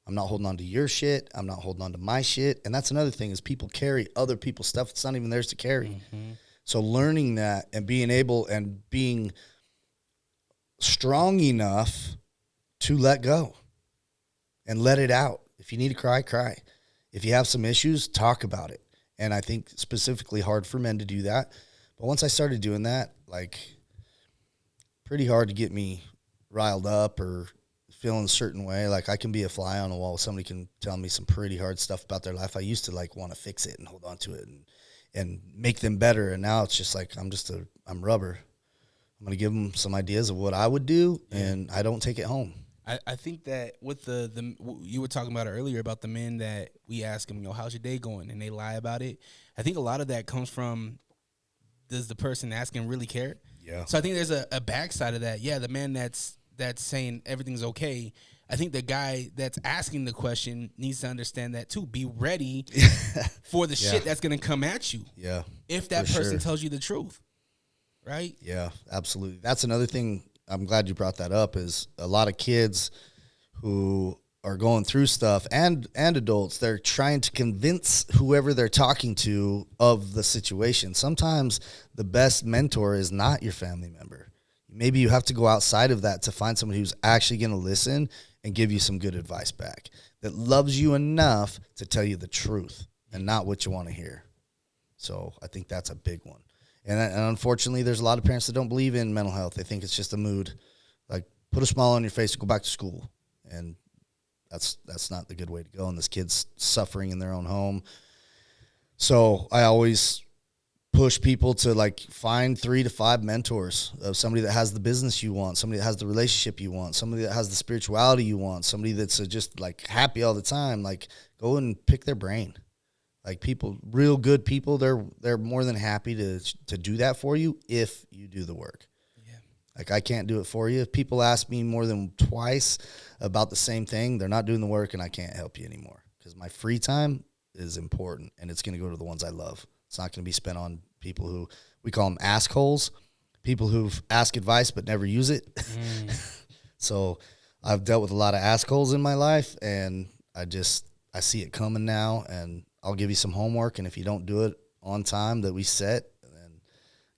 I'm not holding on to your shit. I'm not holding on to my shit. And that's another thing, is people carry other people's stuff. It's not even theirs to carry. Mm-hmm. So learning that and being able and being strong enough to let go and let it out. If you need to cry, cry. If you have some issues, talk about it. And I think specifically hard for men to do that. But once I started doing that, like, pretty hard to get me riled up or feeling a certain way. Like, I can be a fly on the wall. Somebody can tell me some pretty hard stuff about their life. I used to like want to fix it and hold on to it and make them better. And now it's just like, I'm rubber. I'm going to give them some ideas of what I would do, and I don't take it home. I think that with the you were talking about it earlier about the men that we ask them, how's your day going? And they lie about it. I think a lot of that comes from, does the person asking really care? Yeah. So I think there's a backside of that. Yeah, the man that's saying everything's okay. I think the guy that's asking the question needs to understand that too. Be ready for the shit that's going to come at you. Yeah. If that person tells you the truth. Right? Yeah, absolutely. That's another thing. I'm glad you brought that up, is a lot of kids who are going through stuff, and adults, they're trying to convince whoever they're talking to of the situation. Sometimes the best mentor is not your family member. Maybe you have to go outside of that to find somebody who's actually going to listen and give you some good advice back, that loves you enough to tell you the truth and not what you want to hear. So I think that's a big one. And unfortunately, there's a lot of parents that don't believe in mental health. They think it's just a mood. Like, put a smile on your face and go back to school. And that's not the good way to go. And this kid's suffering in their own home. So I always push people to, like, find 3 to 5 mentors of somebody that has the business you want, somebody that has the relationship you want, somebody that has the spirituality you want, somebody that's just, like, happy all the time. Like, go and pick their brain. Like people, real good people, they're more than happy to do that for you if you do the work. Yeah. Like I can't do it for you. If people ask me more than twice about the same thing, they're not doing the work, and I can't help you anymore because my free time is important, and it's going to go to the ones I love. It's not going to be spent on people who we call them assholes, people who ask advice but never use it. So I've dealt with a lot of assholes in my life, and I see it coming now, and I'll give you some homework, and if you don't do it on time that we set, then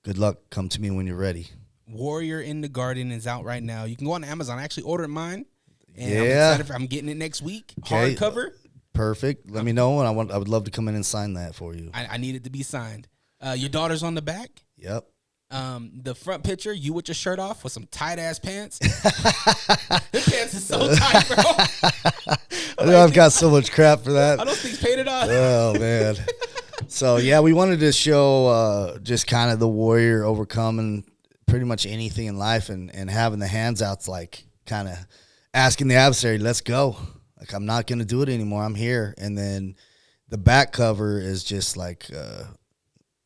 good luck. Come to me when you're ready. Warrior in the Garden is out right now. You can go on Amazon. I actually ordered mine, and yeah. I'm getting it next week. Okay. Hardcover. Perfect. Let me know, and I would love to come in and sign that for you. I need it to be signed. Your daughter's on the back. Yep. The front picture, you with your shirt off with some tight ass pants. The pants is so tight, bro. I know I've got so much crap for that. I don't think painted on. Oh man. So yeah, we wanted to show just kind of the warrior overcoming pretty much anything in life, and having the hands outs, like kind of asking the adversary, let's go. Like, I'm not going to do it anymore. I'm here. And then the back cover is just like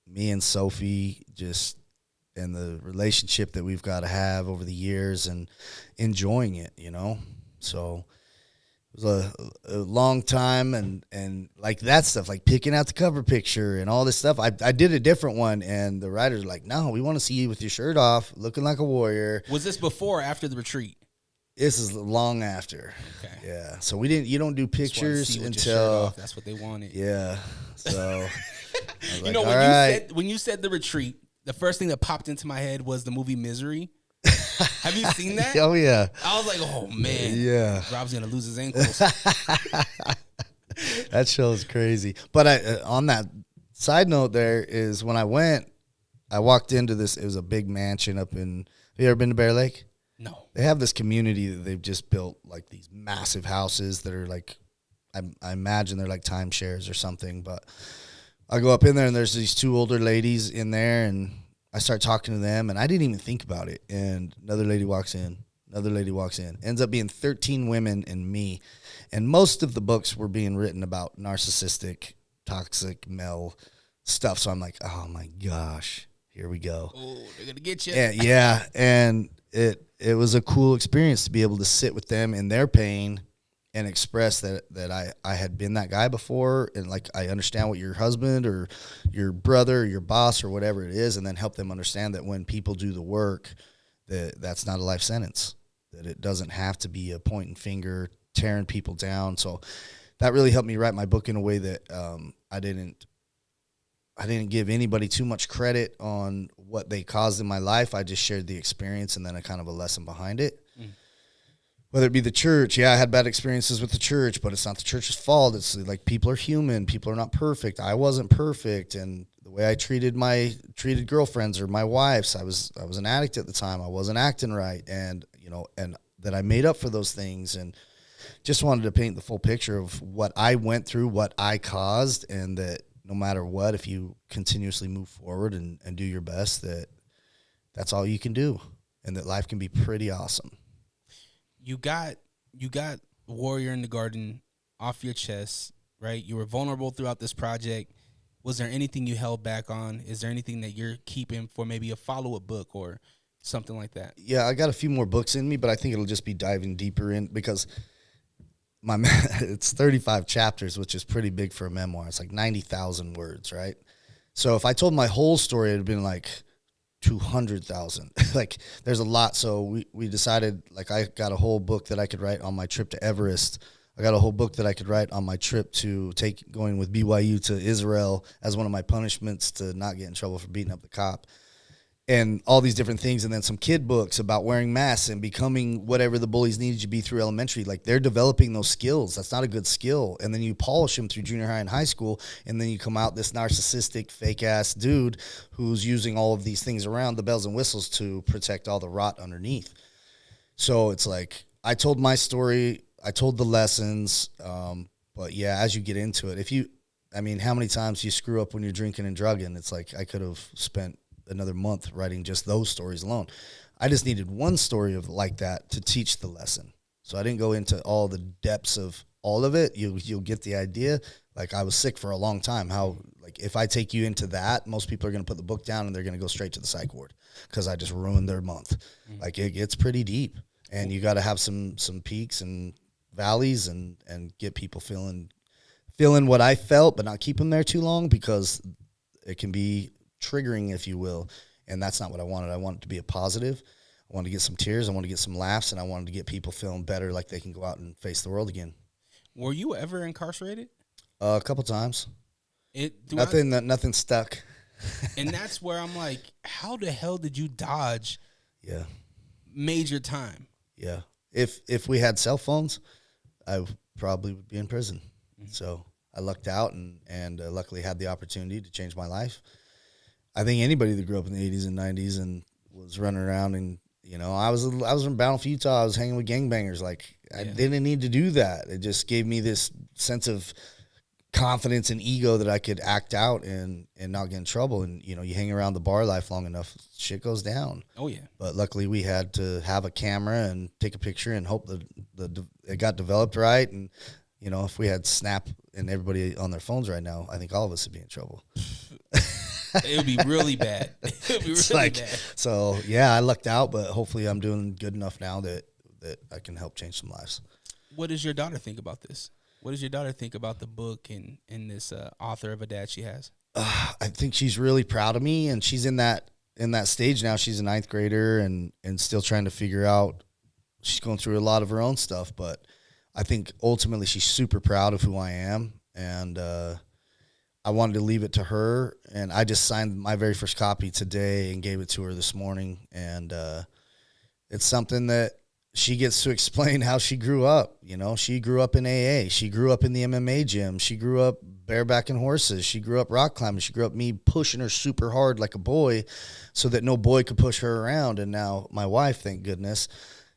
me and Sophie, just and the relationship that we've got to have over the years and enjoying it, you know? So it was a long time, and like that stuff, like picking out the cover picture and all this stuff. I did a different one, and the writers were like, no, we want to see you with your shirt off, looking like a warrior. Was this before or after the retreat? This is long after. Okay. Yeah. So you don't do pictures until. That's what they wanted. Yeah. So. You like, know, when you said the retreat, the first thing that popped into my head was the movie Misery. Have you seen that? Oh yeah. I was like, oh man. Yeah. Rob's gonna lose his ankles. That show's crazy. But on that side note, there is when I walked into this. It was a big mansion up in. Have you ever been to Bear Lake? No. They have this community that they've just built, like these massive houses that are like, I imagine they're like timeshares or something. But I go up in there, and there's these two older ladies in there, and I start talking to them, and I didn't even think about it. And another lady walks in. Ends up being 13 women and me. And most of the books were being written about narcissistic, toxic male stuff. So I'm like, oh my gosh, here we go. Oh, they're going to get you. Yeah. And it was a cool experience to be able to sit with them in their pain and express that I had been that guy before, and like I understand what your husband or your brother or your boss or whatever it is, and then help them understand that when people do the work, that's not a life sentence, that it doesn't have to be a pointing finger, tearing people down. So that really helped me write my book in a way that I didn't give anybody too much credit on what they caused in my life. I just shared the experience and then a kind of a lesson behind it. Whether it be the church, I had bad experiences with the church, but it's not the church's fault. It's like people are human. People are not perfect. I wasn't perfect, and the way I treated girlfriends or my wives, I was an addict at the time. I wasn't acting right, and and that I made up for those things, and just wanted to paint the full picture of what I went through, what I caused, and that no matter what, if you continuously move forward and do your best, that's all you can do, and that life can be pretty awesome. You got Warrior in the Garden off your chest, right? You were vulnerable throughout this project. Was there anything you held back on? Is there anything that you're keeping for maybe a follow-up book or something like that? Yeah, I got a few more books in me, but I think it'll just be diving deeper in, because it's 35 chapters, which is pretty big for a memoir. It's like 90,000 words, right? So if I told my whole story, it'd have been like 200,000. Like there's a lot. So we decided, like, I got a whole book that I could write on my trip to Everest. I got a whole book that I could write on my trip going with BYU to Israel as one of my punishments to not get in trouble for beating up the cop, and all these different things. And then some kid books about wearing masks and becoming whatever the bullies needed you to be through elementary. Like, they're developing those skills. That's not a good skill. And then you polish them through junior high and high school, and then you come out this narcissistic, fake-ass dude who's using all of these things around, the bells and whistles, to protect all the rot underneath. So it's like, I told my story, I told the lessons, but yeah, as you get into it, how many times you screw up when you're drinking and drugging? It's like, I could have spent another month writing just those stories alone. I just needed one story of like that to teach the lesson. So I didn't go into all the depths of all of it. You'll get the idea, Like I was sick for a long time. How, like, if I take you into that, most people are going to put the book down and they're going to go straight to the psych ward because I just ruined their month. Like it gets pretty deep, and you got to have some peaks and valleys and get people feeling what I felt, but not keep them there too long, because it can be triggering, if you will. And that's not what I wanted. I wanted it to be a positive. I wanted to get some tears. I wanted to get some laughs, and I wanted to get people feeling better, like they can go out and face the world again. Were you ever incarcerated? A couple times. Nothing stuck. And that's where I'm like, how the hell did you dodge? Yeah. Major time. Yeah. If we had cell phones, I probably would be in prison. So I lucked out and luckily had the opportunity to change my life. I think anybody that grew up in the 80s and 90s and was running around, and I was in Battlefield, Utah. I was hanging with gangbangers. Like I didn't need to do that. It just gave me this sense of confidence and ego that I could act out and not get in trouble. And you hang around the bar life long enough, shit goes down. Oh yeah. But luckily we had to have a camera and take a picture and hope that it got developed right. And if we had Snap and everybody on their phones right now, I think all of us would be in trouble. It would be really bad. It would be really bad. So yeah, I lucked out, but hopefully I'm doing good enough now that I can help change some lives. What does your daughter think about this? What does your daughter think about the book and this author of a dad she has? I think she's really proud of me, and she's in that stage now. She's a 9th grader and still trying to figure out. She's going through a lot of her own stuff, but I think ultimately she's super proud of who I am, and I wanted to leave it to her. And I just signed my very first copy today and gave it to her this morning, and it's something that she gets to explain how she grew up. She grew up in AA. She grew up in the MMA gym. She grew up barebacking horses. She grew up rock climbing. She grew up me pushing her super hard like a boy so that no boy could push her around. And now my wife, thank goodness,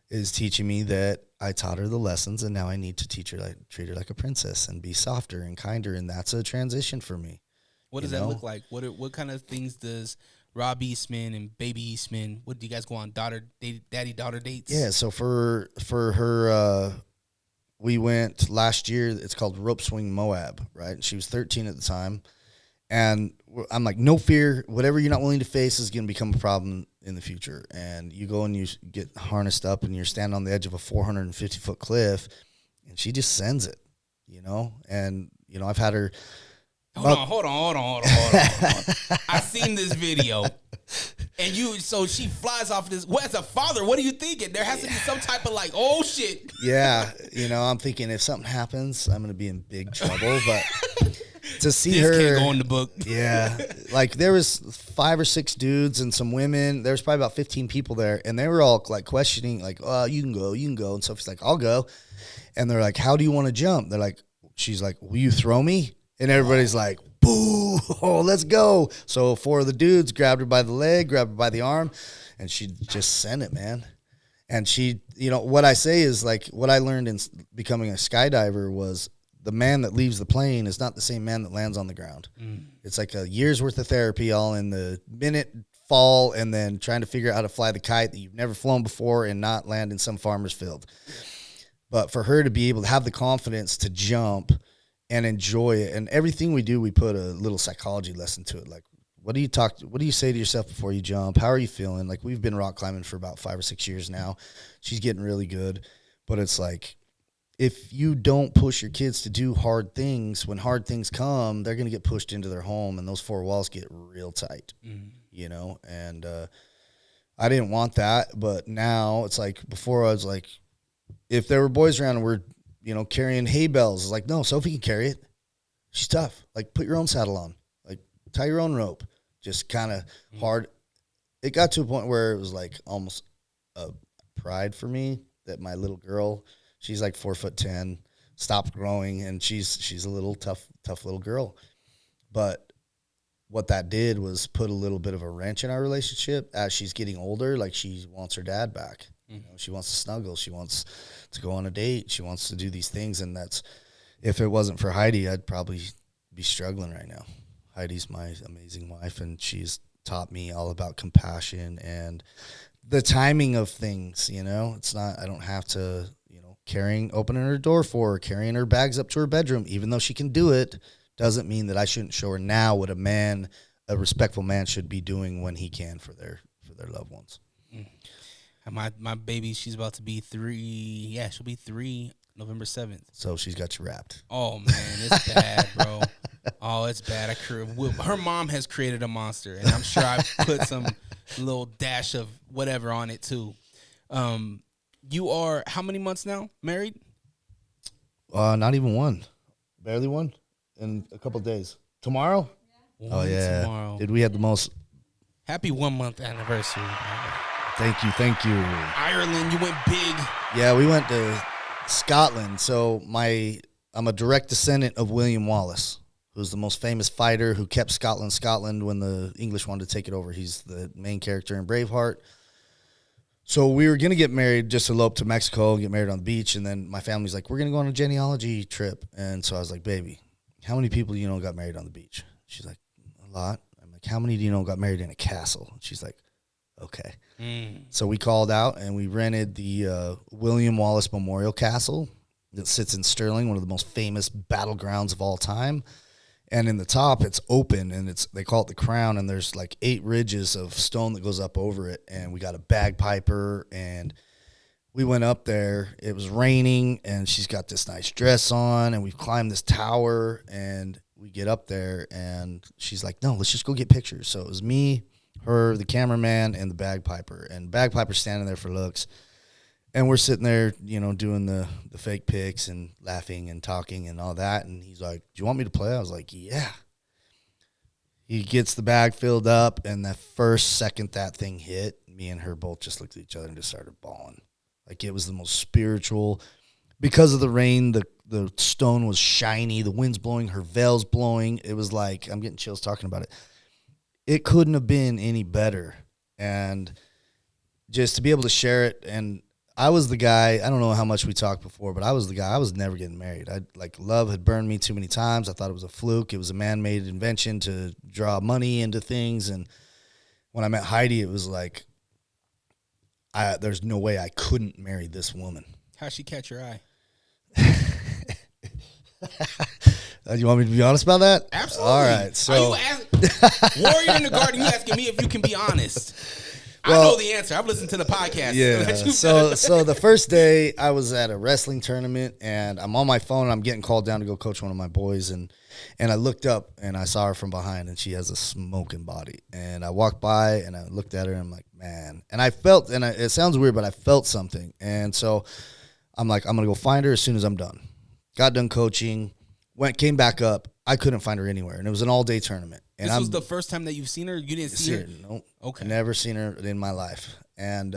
is teaching me that I taught her the lessons, and now I need to treat her like a princess and be softer and kinder. And that's a transition for me. What does that look like? What kind of things does Rob Eastman and Baby Eastman, what do you guys go on daddy-daughter dates? Yeah, so for her, we went last year. It's called Rope Swing Moab, right? She was 13 at the time. And I'm like, no fear. Whatever you're not willing to face is going to become a problem in the future. And you go and you get harnessed up and you're standing on the edge of a 450-foot cliff, and she just sends it, And, I've had her. Hold on. I seen this video. And so she flies off this. Well, as a father, what are you thinking? There has to be some type of like, oh shit. Yeah. I'm thinking if something happens, I'm going to be in big trouble. But to see this her. Can't go in the book. Yeah. Like there was 5 or 6 dudes and some women. There was probably about 15 people there. And they were all like questioning, like, oh, you can go. And Sophie's like, I'll go. And they're like, how do you want to jump? She's like, will you throw me? And everybody's like, boo, oh, let's go. So 4 of the dudes grabbed her by the leg, grabbed her by the arm, and she just sent it, man. And she, what I say is like what I learned in becoming a skydiver was the man that leaves the plane is not the same man that lands on the ground. It's like a year's worth of therapy all in the minute fall, and then trying to figure out how to fly the kite that you've never flown before and not land in some farmer's field. But for her to be able to have the confidence to jump and enjoy it, and everything we do, we put a little psychology lesson to it. Like, what do you say to yourself before you jump? How are you feeling? Like, we've been rock climbing for about 5 or 6 years now. She's getting really good, but it's like, if you don't push your kids to do hard things, when hard things come, they're going to get pushed into their home, and those 4 walls get real tight, and I didn't want that. But now it's like, before I was like, if there were boys around and we're carrying hay bales. It's like, no, Sophie can carry it. She's tough. Like, put your own saddle on. Like, tie your own rope. Just kind of hard. It got to a point where it was like almost a pride for me that my little girl, she's like 4'10", stopped growing, and she's a little tough little girl. But what that did was put a little bit of a wrench in our relationship as she's getting older. Like, she wants her dad back. She wants to snuggle. She wants to go on a date. She wants to do these things. And that's, if it wasn't for Heidi, I'd probably be struggling right now. Heidi's my amazing wife, and she's taught me all about compassion and the timing of things. It's not, I don't have to, opening her door for her, carrying her bags up to her bedroom, even though she can do it, doesn't mean that I shouldn't show her now what a respectful man should be doing when he can for their loved ones. My baby, she's about to be 3. Yeah, she'll be 3 November 7th. So she's got you wrapped. Oh man, it's bad, bro. Oh, it's bad. Her mom has created a monster, and I'm sure I put some little dash of whatever on it too. You are how many months now married? Not even one, barely one, in a couple of days. Tomorrow? Yeah. Tomorrow. Dude, we had the most. Happy 1 month anniversary. Thank you. Ireland, you went big. Yeah, we went to Scotland. So I'm a direct descendant of William Wallace, who's the most famous fighter who kept Scotland when the English wanted to take it over. He's the main character in Braveheart. So we were going to get married, just elope to Mexico and get married on the beach. And then my family's like, we're going to go on a genealogy trip. And so I was like, baby, how many people do you know got married on the beach? She's like, a lot. I'm like, how many do you know got married in a castle? She's like, okay. So we called out and we rented the William Wallace Memorial Castle that sits in Stirling, one of the most famous battlegrounds of all time. And in the top, it's open, and they call it the crown, and there's like 8 ridges of stone that goes up over it. And we got a bagpiper, and we went up there. It was raining, and she's got this nice dress on, and we've climbed this tower, and we get up there, and she's like, no, let's just go get pictures. So it was me, her, the cameraman, and the bagpiper. And bagpiper's standing there for looks. And we're sitting there, doing the fake pics and laughing and talking and all that. And he's like, do you want me to play? I was like, yeah. He gets the bag filled up, and the first second that thing hit, me and her both just looked at each other and just started bawling. Like, it was the most spiritual. Because of the rain, the stone was shiny. The wind's blowing. Her veil's blowing. It was like, I'm getting chills talking about it. It couldn't have been any better. And just to be able to share it, and I was the guy, I don't know how much we talked before, but I was the guy, I was never getting married. Love had burned me too many times. I thought it was a fluke. It was a man-made invention to draw money into things. And when I met Heidi, it was like, there's no way I couldn't marry this woman. How'd she catch your eye? You want me to be honest about that? Absolutely. All right. So, Warrior in the Garden, you asking me if you can be honest. Well, I know the answer. I've listened to the podcast. Yeah. So the first day I was at a wrestling tournament, and I'm on my phone, and I'm getting called down to go coach one of my boys, and I looked up and I saw her from behind, and she has a smoking body. And I walked by and I looked at her, and I'm like, man. And I felt, it sounds weird, but I felt something. And so I'm like, I'm gonna go find her as soon as I'm done. Got done coaching, came back up. I couldn't find her anywhere, and it was an all-day tournament. And this was the first time that you've seen her? You didn't see her? Nope. Okay. Never seen her in my life. And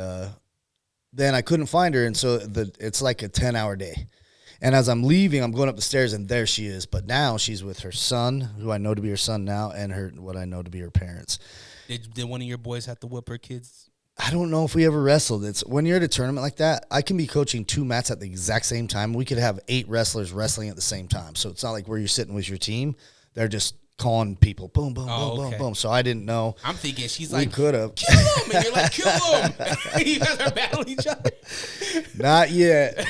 then I couldn't find her, and so it's like a 10-hour day. And as I'm leaving, I'm going up the stairs, and there she is. But now she's with her son, who I know to be her son now, and what I know to be her parents. Did one of your boys have to whip her kids? I don't know if we ever wrestled. It's when you're at a tournament like that, I can be coaching 2 mats at the exact same time. We could have 8 wrestlers wrestling at the same time. So it's not like where you're sitting with your team. They're just calling people, boom, boom, boom, boom. So I didn't know. I'm thinking she's like, could have kill him, and you're like, kill him. You guys are battling each other. Not yet.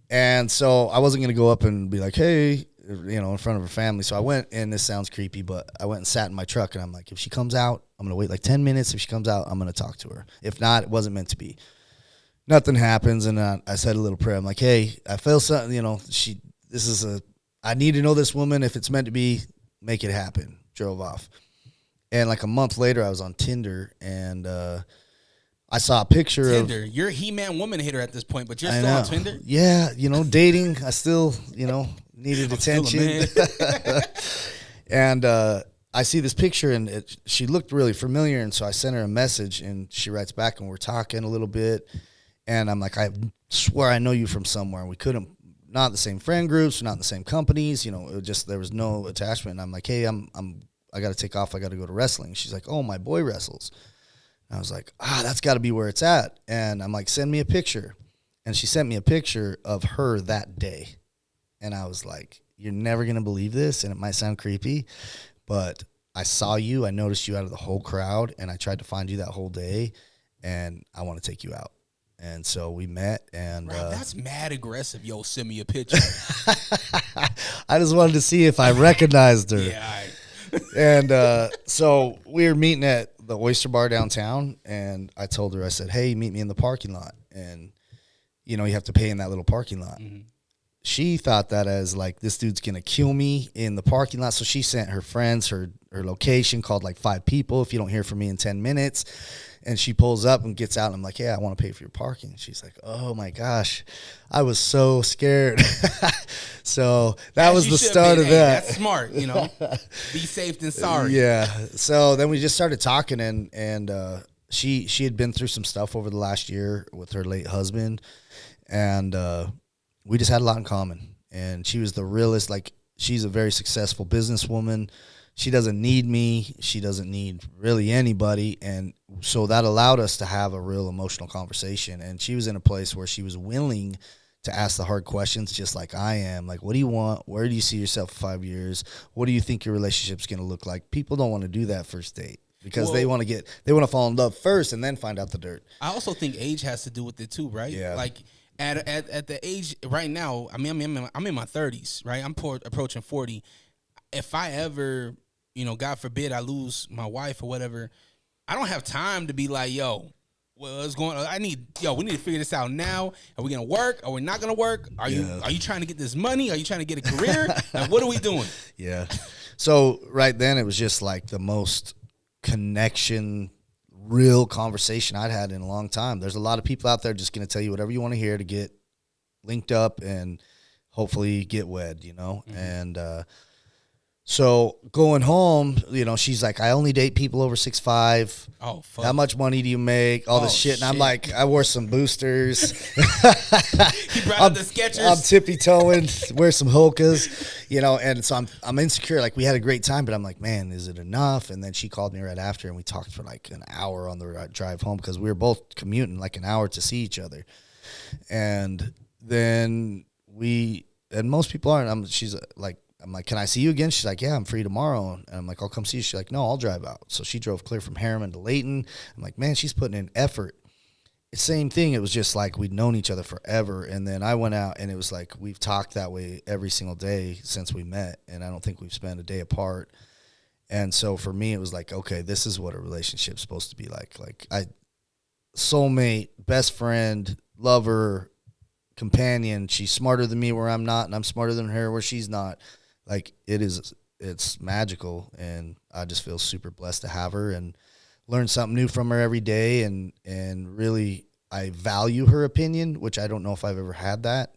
And so I wasn't gonna go up and be like, hey, in front of her family. So I went, and this sounds creepy, but I went and sat in my truck, and I'm like, if she comes out, I'm gonna wait like 10 minutes. If she comes out, I'm gonna talk to her. If not, it wasn't meant to be. Nothing happens, and I said a little prayer. I'm like, hey, I feel something. I need to know this woman. If it's meant to be, make it happen. Drove off. And like a month later, I was on Tinder, and I saw a picture of Tinder. You're a He-Man woman hater at this point, but you're still on Tinder? Yeah, dating. I still, needed attention. And I see this picture, and she looked really familiar, and so I sent her a message, and she writes back, and we're talking a little bit, and I'm like, I swear I know you from somewhere. We couldn't. Not the same friend groups, not in the same companies, it was just, there was no attachment. And I'm like, hey, I got to take off. I got to go to wrestling. She's like, oh, my boy wrestles. And I was like, that's got to be where it's at. And I'm like, send me a picture. And she sent me a picture of her that day. And I was like, you're never going to believe this. And it might sound creepy, but I saw you. I noticed you out of the whole crowd, and I tried to find you that whole day, and I want to take you out. And so we met, and Rob, that's mad aggressive. Yo, send me a picture. I just wanted to see if I recognized her. Yeah, all right. And so we were meeting at the Oyster Bar downtown, and I told her, I said, hey, meet me in the parking lot. And, you have to pay in that little parking lot. Mm-hmm. She thought that as like, this dude's going to kill me in the parking lot. So she sent her friends, her location, called like 5 people. If you don't hear from me in 10 minutes. And she pulls up and gets out, and I'm like, yeah, I want to pay for your parking. She's like, oh my gosh, I was so scared. So that was the start of that. That's smart, Be safe than sorry. Yeah. So then we just started talking, and she had been through some stuff over the last year with her late husband, and we just had a lot in common. And she was the realest. Like, she's a very successful businesswoman. She doesn't need me. She doesn't need really anybody. And so that allowed us to have a real emotional conversation. And she was in a place where she was willing to ask the hard questions, just like I am. Like, what do you want? Where do you see yourself in 5 years? What do you think your relationship's going to look like? People don't want to do that first date because they want to fall in love first and then find out the dirt. I also think age has to do with it too, right? Yeah. Like at the age right now, I mean, I'm in my 30s, right? I'm approaching 40. If I ever, God forbid I lose my wife or whatever, I don't have time to be like, yo, what's going on? We need to figure this out now. Are we going to work? Are we not going to work? Are you trying to get this money? Are you trying to get a career? Like, what are we doing? Yeah. So right then it was just like the most connection, real conversation I'd had in a long time. There's a lot of people out there just going to tell you whatever you want to hear to get linked up and hopefully get wed, Mm-hmm. And, so going home, she's like, I only date people over 6'5". Oh, fuck. How much money do you make? All this shit. And I'm like, I wore some boosters. He brought out the Skechers. I'm tippy-toeing, wear some Hokas, and so I'm insecure. Like, we had a great time, but I'm like, man, is it enough? And then she called me right after, and we talked for like an hour on the drive home because we were both commuting like an hour to see each other. And then and most people aren't. I'm like, can I see you again? She's like, yeah, I'm free tomorrow. And I'm like, I'll come see you. She's like, no, I'll drive out. So she drove clear from Harriman to Layton. I'm like, man, she's putting in effort. Same thing. It was just like we'd known each other forever. And then I went out, and it was like we've talked that way every single day since we met. And I don't think we've spent a day apart. And so for me, it was like, okay, this is what a relationship's supposed to be like. Like, soulmate, best friend, lover, companion. She's smarter than me where I'm not, and I'm smarter than her where she's not. Like, it's magical, and I just feel super blessed to have her and learn something new from her every day. And really, I value her opinion, which I don't know if I've ever had that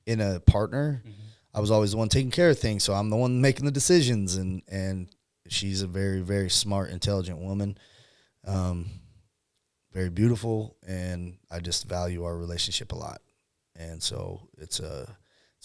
in a partner. Mm-hmm. I was always the one taking care of things, so I'm the one making the decisions. And she's a very, very smart, intelligent woman, very beautiful, and I just value our relationship a lot. And so it's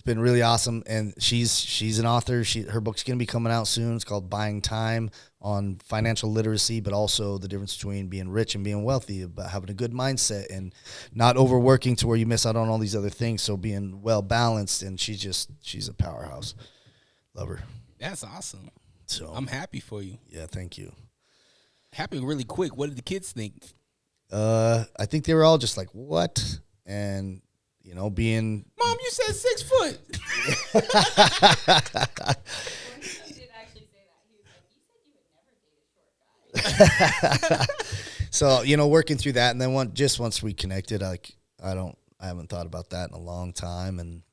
been really awesome. And she's an author. Her book's going to be coming out soon. It's called Buying Time, on financial literacy, but also the difference between being rich and being wealthy, about having a good mindset and not overworking to where you miss out on all these other things. So being well balanced, and she's a powerhouse. Love her. That's awesome. So I'm happy for you. Yeah, thank you. Happened really quick. What did the kids think? I think they were all just like, what? And being... Mom, you said 6 foot. He did actually say that. He was like, you said you would never date a short guy. So, working through that, and then once we connected, I haven't thought about that in a long time, and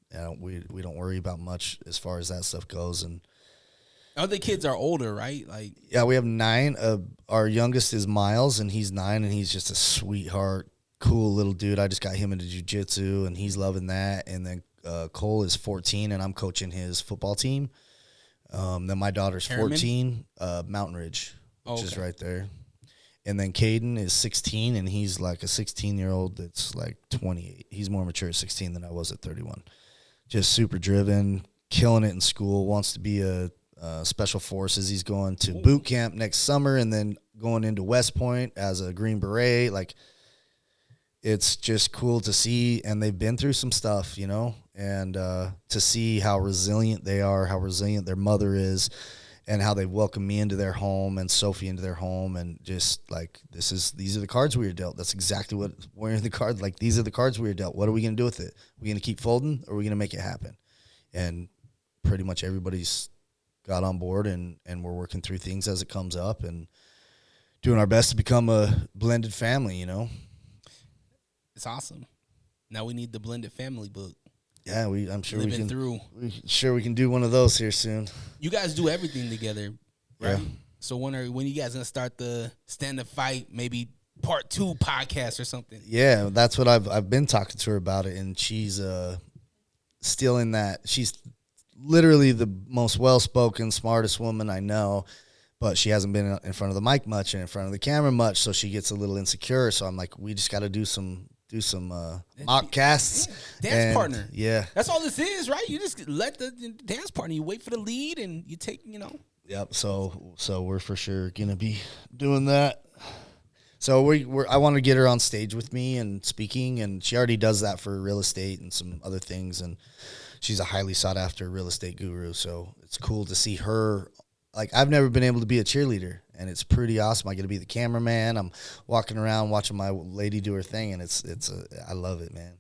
we don't worry about much as far as that stuff goes. And other kids are older, right? Like, yeah, we have 9. Our youngest is Miles, and he's 9, and he's just a sweetheart, cool little dude. I just got him into jiu-jitsu, and he's loving that. And then Cole is 14, and I'm coaching his football team. Then my daughter's 14, Mountain Ridge, which is right there. And then Caden is 16, and he's like a 16-year-old that's like 28. He's more mature at 16 than I was at 31. Just super driven, killing it in school, wants to be a special forces. He's going to boot camp next summer, and then going into West Point as a Green Beret. Like, it's just cool to see, and they've been through some stuff, and to see how resilient they are, how resilient their mother is, and how they welcome me into their home and Sophie into their home, and just like these are the cards we were dealt. That's exactly what we're the cards. Like, these are the cards we were dealt. What are we gonna do with it? Are we gonna keep folding, or are we gonna make it happen? And pretty much everybody's got on board, and we're working through things as it comes up, and doing our best to become a blended family. You know, it's awesome. Now we need the blended family book. Yeah, I'm sure we can do one of those here soon. You guys do everything together, right? Yeah. So when you guys gonna start the Stand Up Fight, maybe part 2 podcast or something? Yeah, that's what I've been talking to her about it, and she's still in that. She's literally the most well-spoken, smartest woman I know, but she hasn't been in front of the mic much and in front of the camera much, so she gets a little insecure. So I'm like, we just got to do some mock casts. Yeah. Dance partner. Yeah. That's all this is, right? You just let the dance partner, you wait for the lead, and you take, Yep. So we're for sure going to be doing that. So I want to get her on stage with me and speaking, and she already does that for real estate and some other things, and she's a highly sought after real estate guru. So it's cool to see her. Like, I've never been able to be a cheerleader, and it's pretty awesome. I get to be the cameraman. I'm walking around watching my lady do her thing, and I love it, man.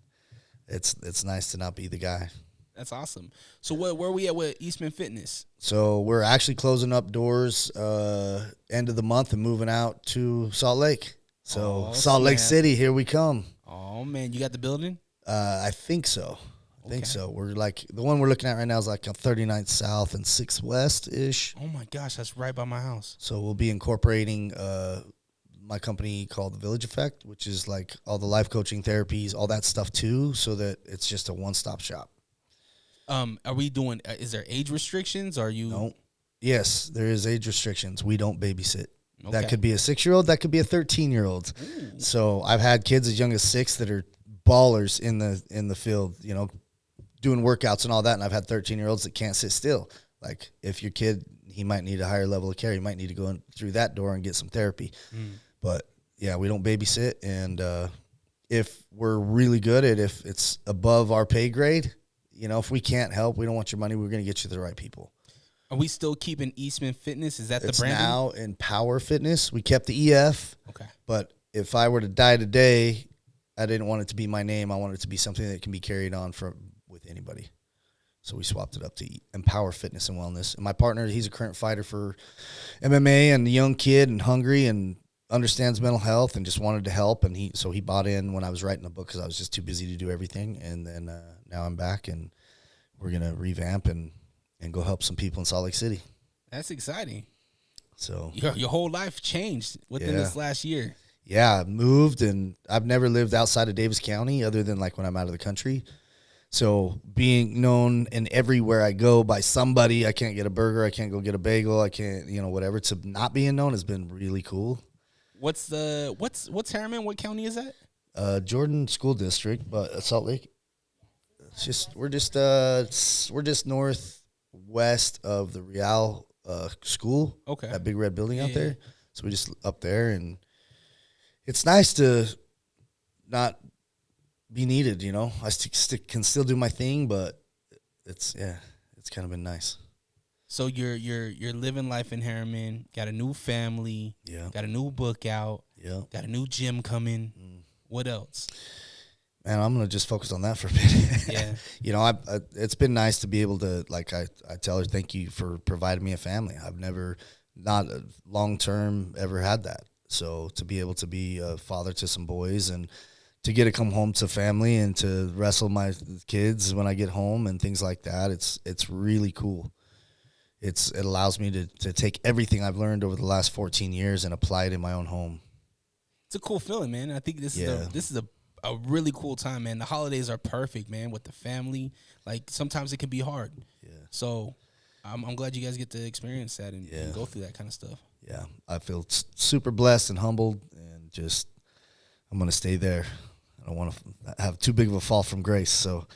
It's nice to not be the guy. That's awesome. So where are we at with Eastman Fitness? So we're actually closing up doors end of the month and moving out to Salt Lake. So Salt Lake City, here we come. Oh man, you got the building? I think so. I think so. We're like, the one we're looking at right now is like on 39th South and 6th West-ish. Oh my gosh, that's right by my house. So we'll be incorporating my company called The Village Effect, which is like all the life coaching therapies, all that stuff too, so that it's just a one-stop shop. Are we doing, is there age restrictions? Are you? No. Yes, there is age restrictions. We don't babysit. Okay. That could be a 6-year-old. That could be a 13-year-old. So I've had kids as young as 6 that are ballers in the field, doing workouts and all that, and I've had 13-year-olds that can't sit still. Like, if your kid, he might need a higher level of care. He might need to go in through that door and get some therapy. But, yeah, we don't babysit, and if we're really good at, if it's above our pay grade, if we can't help, we don't want your money, we're going to get you to the right people. Are we still keeping Eastman Fitness? Is that the brand? It's now in Power Fitness. We kept the EF. Okay. But if I were to die today, I didn't want it to be my name. I wanted it to be something that can be carried on with anybody. So we swapped it up to Empower Fitness and Wellness. And my partner, he's a current fighter for MMA and a young kid and hungry and understands mental health and just wanted to help. And he bought in when I was writing the book because I was just too busy to do everything. And then now I'm back, and we're going to revamp and go help some people in Salt Lake City. That's exciting. So your whole life changed within this last year. Yeah, moved, and I've never lived outside of Davis County other than like when I'm out of the country. So being known in everywhere I go by somebody, I can't get a burger, I can't go get a bagel, I can't, whatever. To not being known has been really cool. What's Harriman? What county is that? Jordan School District, but Salt Lake. It's just we're just northwest of the Real school. Okay. That big red building out there. So we just up there, and it's nice to not be needed, I can still do my thing, but it's kind of been nice. So you're living life in Harriman, got a new family, got a new book out, got a new gym coming. What else? Man, I'm gonna just focus on that for a minute. Yeah. It's been nice to be able to, like, I tell her, thank you for providing me a family. I've never, not long term, ever had that. So to be able to be a father to some boys and to get to come home to family and to wrestle my kids when I get home and things like that, it's really cool. It allows me to take everything I've learned over the last 14 years and apply it in my own home. It's a cool feeling, man. I think this is a really cool time, man. The holidays are perfect, man, with the family. Like, sometimes it can be hard. Yeah. So I'm glad you guys get to experience that and go through that kind of stuff. Yeah. I feel super blessed and humbled, and just I'm going to stay there. I don't want to have too big of a fall from grace. So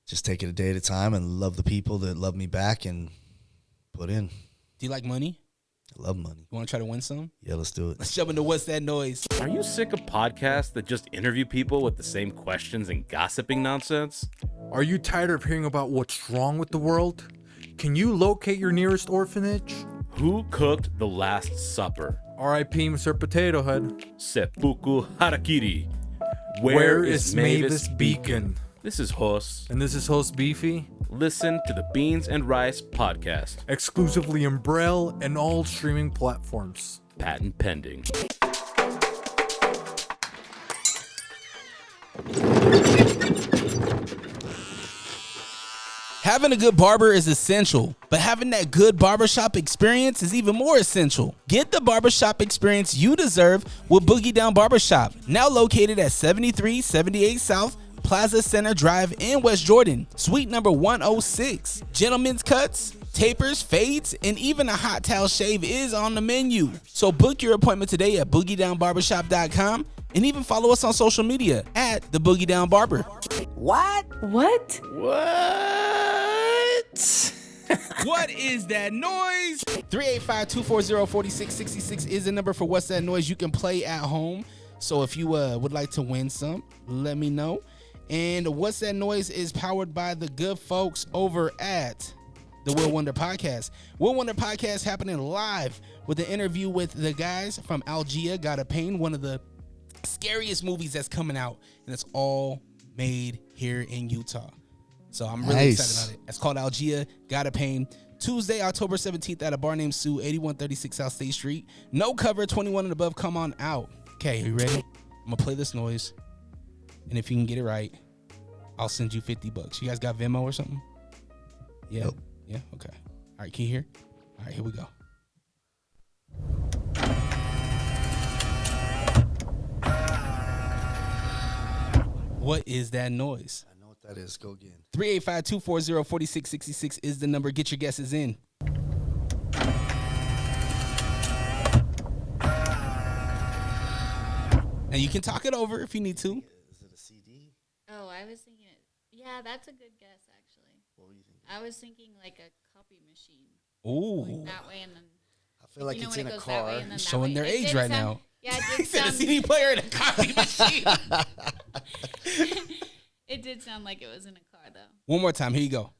just take it a day at a time and love the people that love me back and put in. Do you like money? I love money. You want to try to win some? Yeah, let's do it. Let's jump into What's That Noise? Are you sick of podcasts that just interview people with the same questions and gossiping nonsense? Are you tired of hearing about what's wrong with the world? Can you locate your nearest orphanage? Who cooked the Last Supper? R.I.P. Mr. Potato Head. Seppuku Harakiri. Where is Mavis Beacon? This is Hos. And this is host Beefy. Listen to the Beans and Rice podcast. Exclusively in Braille and all streaming platforms. Patent pending. Having a good barber is essential, but having that good barbershop experience is even more essential. Get the barbershop experience you deserve with Boogie Down Barbershop, now located at 7378 South Plaza Center Drive in West Jordan, suite number 106. Gentlemen's cuts, tapers, fades, and even a hot towel shave is on the menu. So book your appointment today at boogiedownbarbershop.com and even follow us on social media at The Boogie Down Barber. What? What is that noise? 385-240-4666 is the number for What's That Noise. You can play at home. So if you would like to win some, let me know. And What's That Noise is powered by the good folks over at the Will Wonder Podcast. Will Wonder Podcast happening live with an interview with the guys from Algia Got a Pain, one of the scariest movies that's coming out, and it's all made here in Utah. So I'm really excited about it. It's called Algia Got a Pain. Tuesday, October 17th at a bar named Sue, 8136 South State Street. No cover, 21 and above. Come on out. Okay, you ready? I'm gonna play this noise, and if you can get it right, I'll send you $50. You guys got Venmo or something? Yeah. Nope. Yeah. Okay. All right. Can you hear? All right. Here we go. What is that noise? I know what that is. Go again. 385-240-4666 is the number. Get your guesses in. And you can talk it over if you need to. Is it a CD? Oh, I was thinking it. Yeah, that's a good guess, actually. What were you thinking? I was thinking like a copy machine. Ooh. Like that way and then. I feel like you know it's when in it a goes that way car. and then that Showing way. their It age did right sound- now. Yeah, it He did said a sound. CD player and a copy machine. It did sound like it was in a car, though. One more time. Here you go.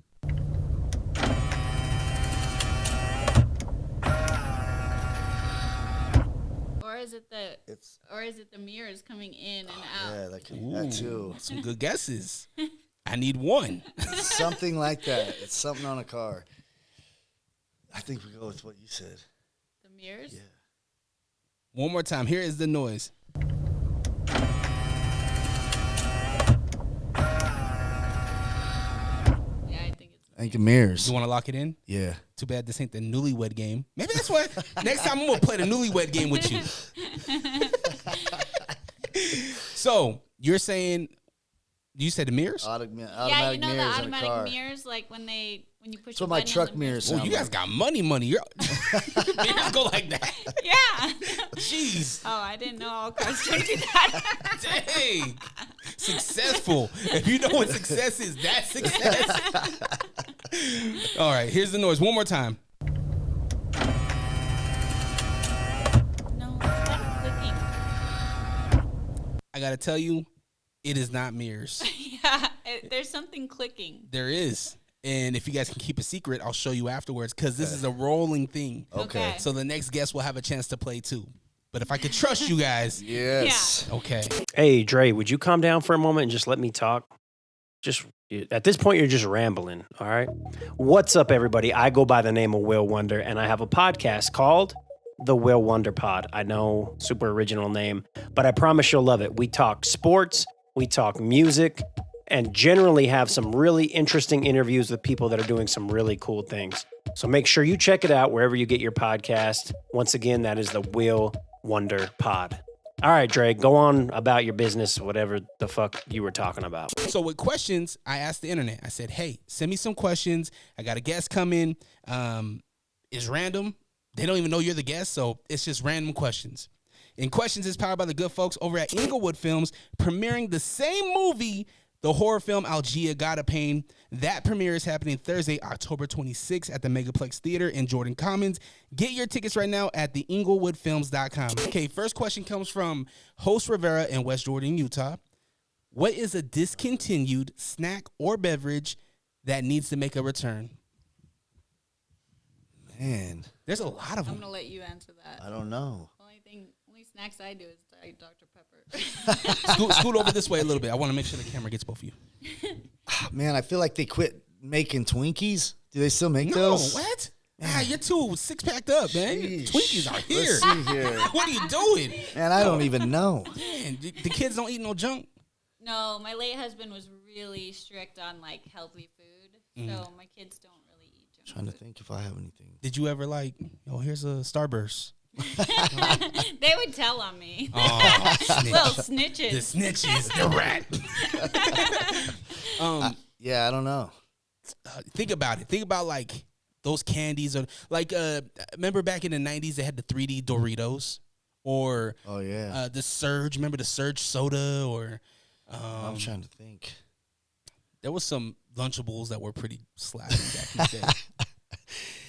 Or is it the? It's Or is it the mirrors coming in and out? yeah, that could be that too. Some good guesses. I need one. Something like that. It's something on a car. I think we go with what you said. The mirrors. Yeah. One more time. Here is the noise. Yeah, I think it's. I think the mirrors. You want to lock it in? Yeah. Too bad this ain't the newlywed game. Maybe that's what. Next time I'm going to play the newlywed game with you. So, you're saying, you said the mirrors? Automatic Yeah, you know the mirrors in a automatic car. mirrors, like when you push. That's the what my button on truck the mirrors Oh, sound you guys like. got money. Your mirrors go like that. Yeah. Jeez. Oh, I didn't know all cars don't do that. Dang. Successful. If you know what success is, that's success. All right, here's the noise. One more time. No, it's kind of clicking. I got to tell you, it is not mirrors. Yeah, there's something clicking. There is. And if you guys can keep a secret, I'll show you afterwards because this is a rolling thing. Okay. So the next guest will have a chance to play too. But if I could trust you guys, Yes. okay. Hey, Dre, would you calm down for a moment and just let me talk? Just at this point, you're just rambling. All right. What's up, everybody? I go by the name of Will Wonder, and I have a podcast called The Will Wonder Pod. I know, super original name, but I promise you'll love it. We talk sports, we talk music, and generally have some really interesting interviews with people that are doing some really cool things. So make sure you check it out wherever you get your podcast. Once again, that is the Will Wonder Pod. All right, Dre, go on about your business, whatever the fuck you were talking about. So with questions, I asked the internet. I said, hey, send me some questions. I got a guest coming. It's random. They don't even know you're the guest, so it's just random questions. And Questions is powered by the good folks over at Inglewood Films, premiering the same movie, the horror film Algia Got a Pain. That premiere is happening Thursday, October 26th at the Megaplex Theater in Jordan Commons. Get your tickets right now at theinglewoodfilms.com. Okay, first question comes from Host Rivera in West Jordan, Utah. What is a discontinued snack or beverage that needs to make a return? Man, There's a lot of I'm them. gonna let you answer that. I don't know. Only snacks I do is like Dr. Pepper. Scoot over this way a little bit. I want to make sure the camera gets both of you. Man, I feel like they quit making Twinkies. Do they still make No, those? what? Ah, you're too six-packed up, man. Sheesh. Twinkies are here. Let's see here. What are you doing? Man, I don't even know. Man, the kids don't eat no junk. No, my late husband was really strict on like healthy food, so my kids don't really eat junk Trying to food. think if I have anything. Did you ever like, here's a Starburst? They would tell on me. Oh, snitch. Little snitches. The snitches, the rat. Yeah, I don't know. Think about it. Think about like those candies, or like remember back in the 90s they had the 3D Doritos, or Oh yeah. the Surge. Remember the Surge soda, or I'm trying to think. there was some Lunchables that were pretty slapping back in the day.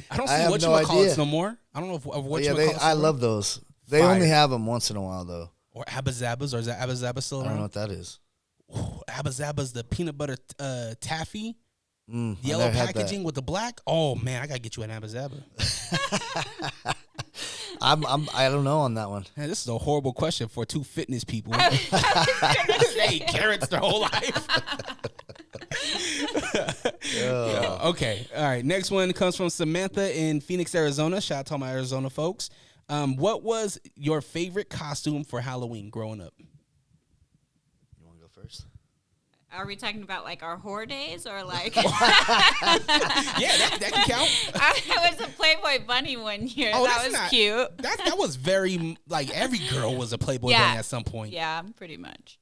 I don't I see have what no you call it idea. no more. I don't know if what Yeah, you I love those. They Fire. only have them once in a while though. or Abba Zabbas, or is that Abba Zabba still I don't know around? what that is. Ooh, Abba Zabba's the peanut butter taffy, I yellow never had that. packaging with the black. Oh man, I gotta get you an Abba Zabba. I don't know on that one. Man, this is a horrible question for two fitness people. They ate carrots their whole life. Yeah, okay. All right. Next one comes from Samantha in Phoenix, Arizona. Shout out to all my Arizona folks. What was your favorite costume for Halloween growing up? You want to go first? Are we talking about like our whore days or like? Yeah, that can count. I was a Playboy bunny one year. Oh, that that's was not- cute. That was very, like, every girl was a Playboy Yeah. bunny at some point. Yeah, pretty much.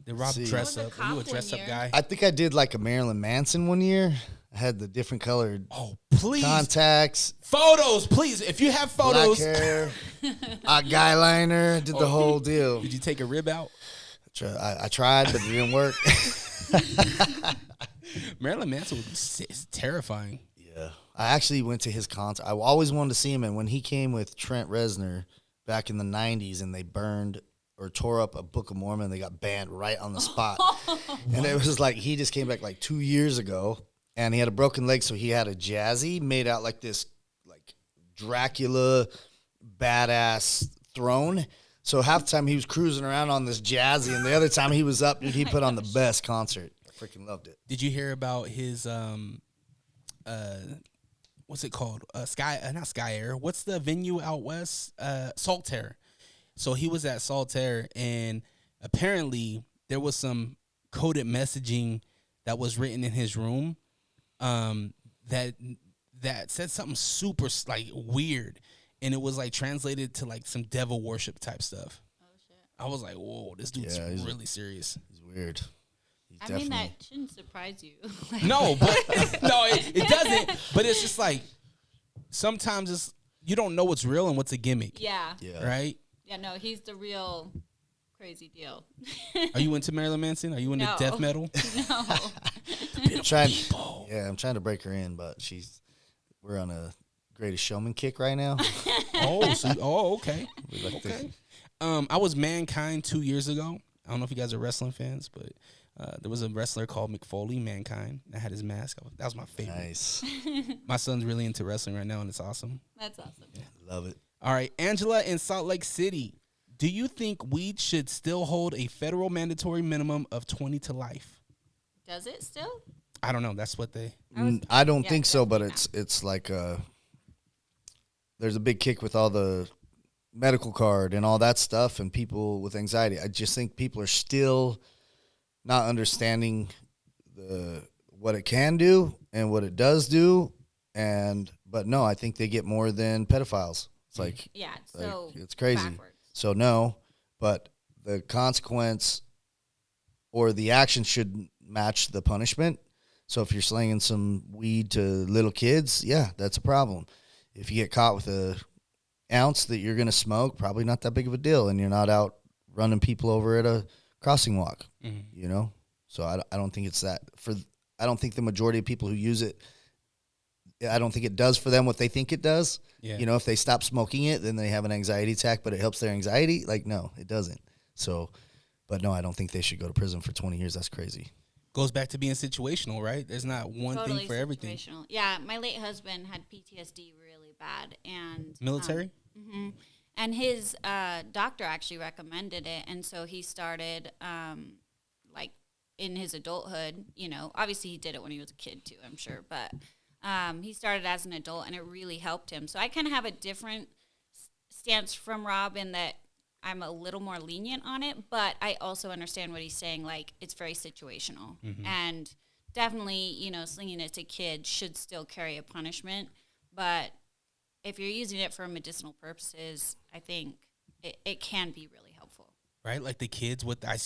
Did Rob See. dress I was up? a Were you a cop dress one up year. guy? I think I did like a Marilyn Manson one year. I had the different colored Oh, please. contacts, Photos, please. If you have black photos. hair, a guy liner, did the whole deal. Did you take a rib out? I tried, but it didn't work. Marilyn Manson would be terrifying. Yeah. I actually went to his concert. I always wanted to see him, and when he came with Trent Reznor back in the 90s and they burned or tore up a Book of Mormon, they got banned right on the spot. And it was like he just came back like 2 years ago, and he had a broken leg, so he had a jazzy made out like this like Dracula badass throne. So half the time he was cruising around on this jazzy, and the other time he was up, dude, he put on the best concert. I freaking loved it. Did you hear about his what's it called? Not Sky Air. What's the venue out west? Saltaire. So he was at Saltaire, and apparently there was some coded messaging that was written in his room that said something super like weird, and it was like translated to like some devil worship type stuff. Oh shit! I was like, whoa, this dude's Yeah, he's- really serious. He's weird. He's I mean, that shouldn't surprise you. No, but no, it doesn't. But it's just like sometimes you don't know what's real and what's a gimmick. Yeah. Yeah. Right? Yeah. No, he's the real crazy deal. Are you into Marilyn Manson? Are you into No. death metal? No. I'm trying, I'm trying to break her in, but we're on a Greatest Showman kick right now. Okay. We like Okay. I was Mankind 2 years ago. I don't know if you guys are wrestling fans, but there was a wrestler called McFoley, Mankind, that had his mask. That was my favorite. Nice. My son's really into wrestling right now, and it's awesome. That's awesome. Love it. All right, Angela in Salt Lake City. Do you think weed should still hold a federal mandatory minimum of 20 to life? Does it still? I don't know. That's what they. I don't yeah, think so, but definitely it's like there's a big kick with all the medical card and all that stuff and people with anxiety. I just think people are still not understanding what it can do and what it does do, but no, I think they get more than pedophiles. It's like Yeah. So it's crazy. backwards. So no, but the consequence or the action should match the punishment. So if you're slinging some weed to little kids, yeah, that's a problem. If you get caught with a ounce that you're going to smoke, probably not that big of a deal, and you're not out running people over at a crossing walk, you know? So I don't think it's that. I don't think the majority of people who use it, I don't think it does for them what they think it does. Yeah. You know, if they stop smoking it, then they have an anxiety attack, but it helps their anxiety. Like, no, it doesn't. So, but no, I don't think they should go to prison for 20 years. That's crazy. goes back to being situational, right? There's not one thing for everything. Situational. Yeah, my late husband had PTSD really bad, and Military? And his doctor actually recommended it, and so he started like in his adulthood. You know, obviously he did it when he was a kid too, I'm sure, but he started as an adult, and it really helped him. So I kind of have a different stance from Rob in that I'm a little more lenient on it, but I also understand what he's saying. Like, it's very situational. And definitely, you know, slinging it to kids should still carry a punishment. But if you're using it for medicinal purposes, I think it can be really helpful. Right? Like the kids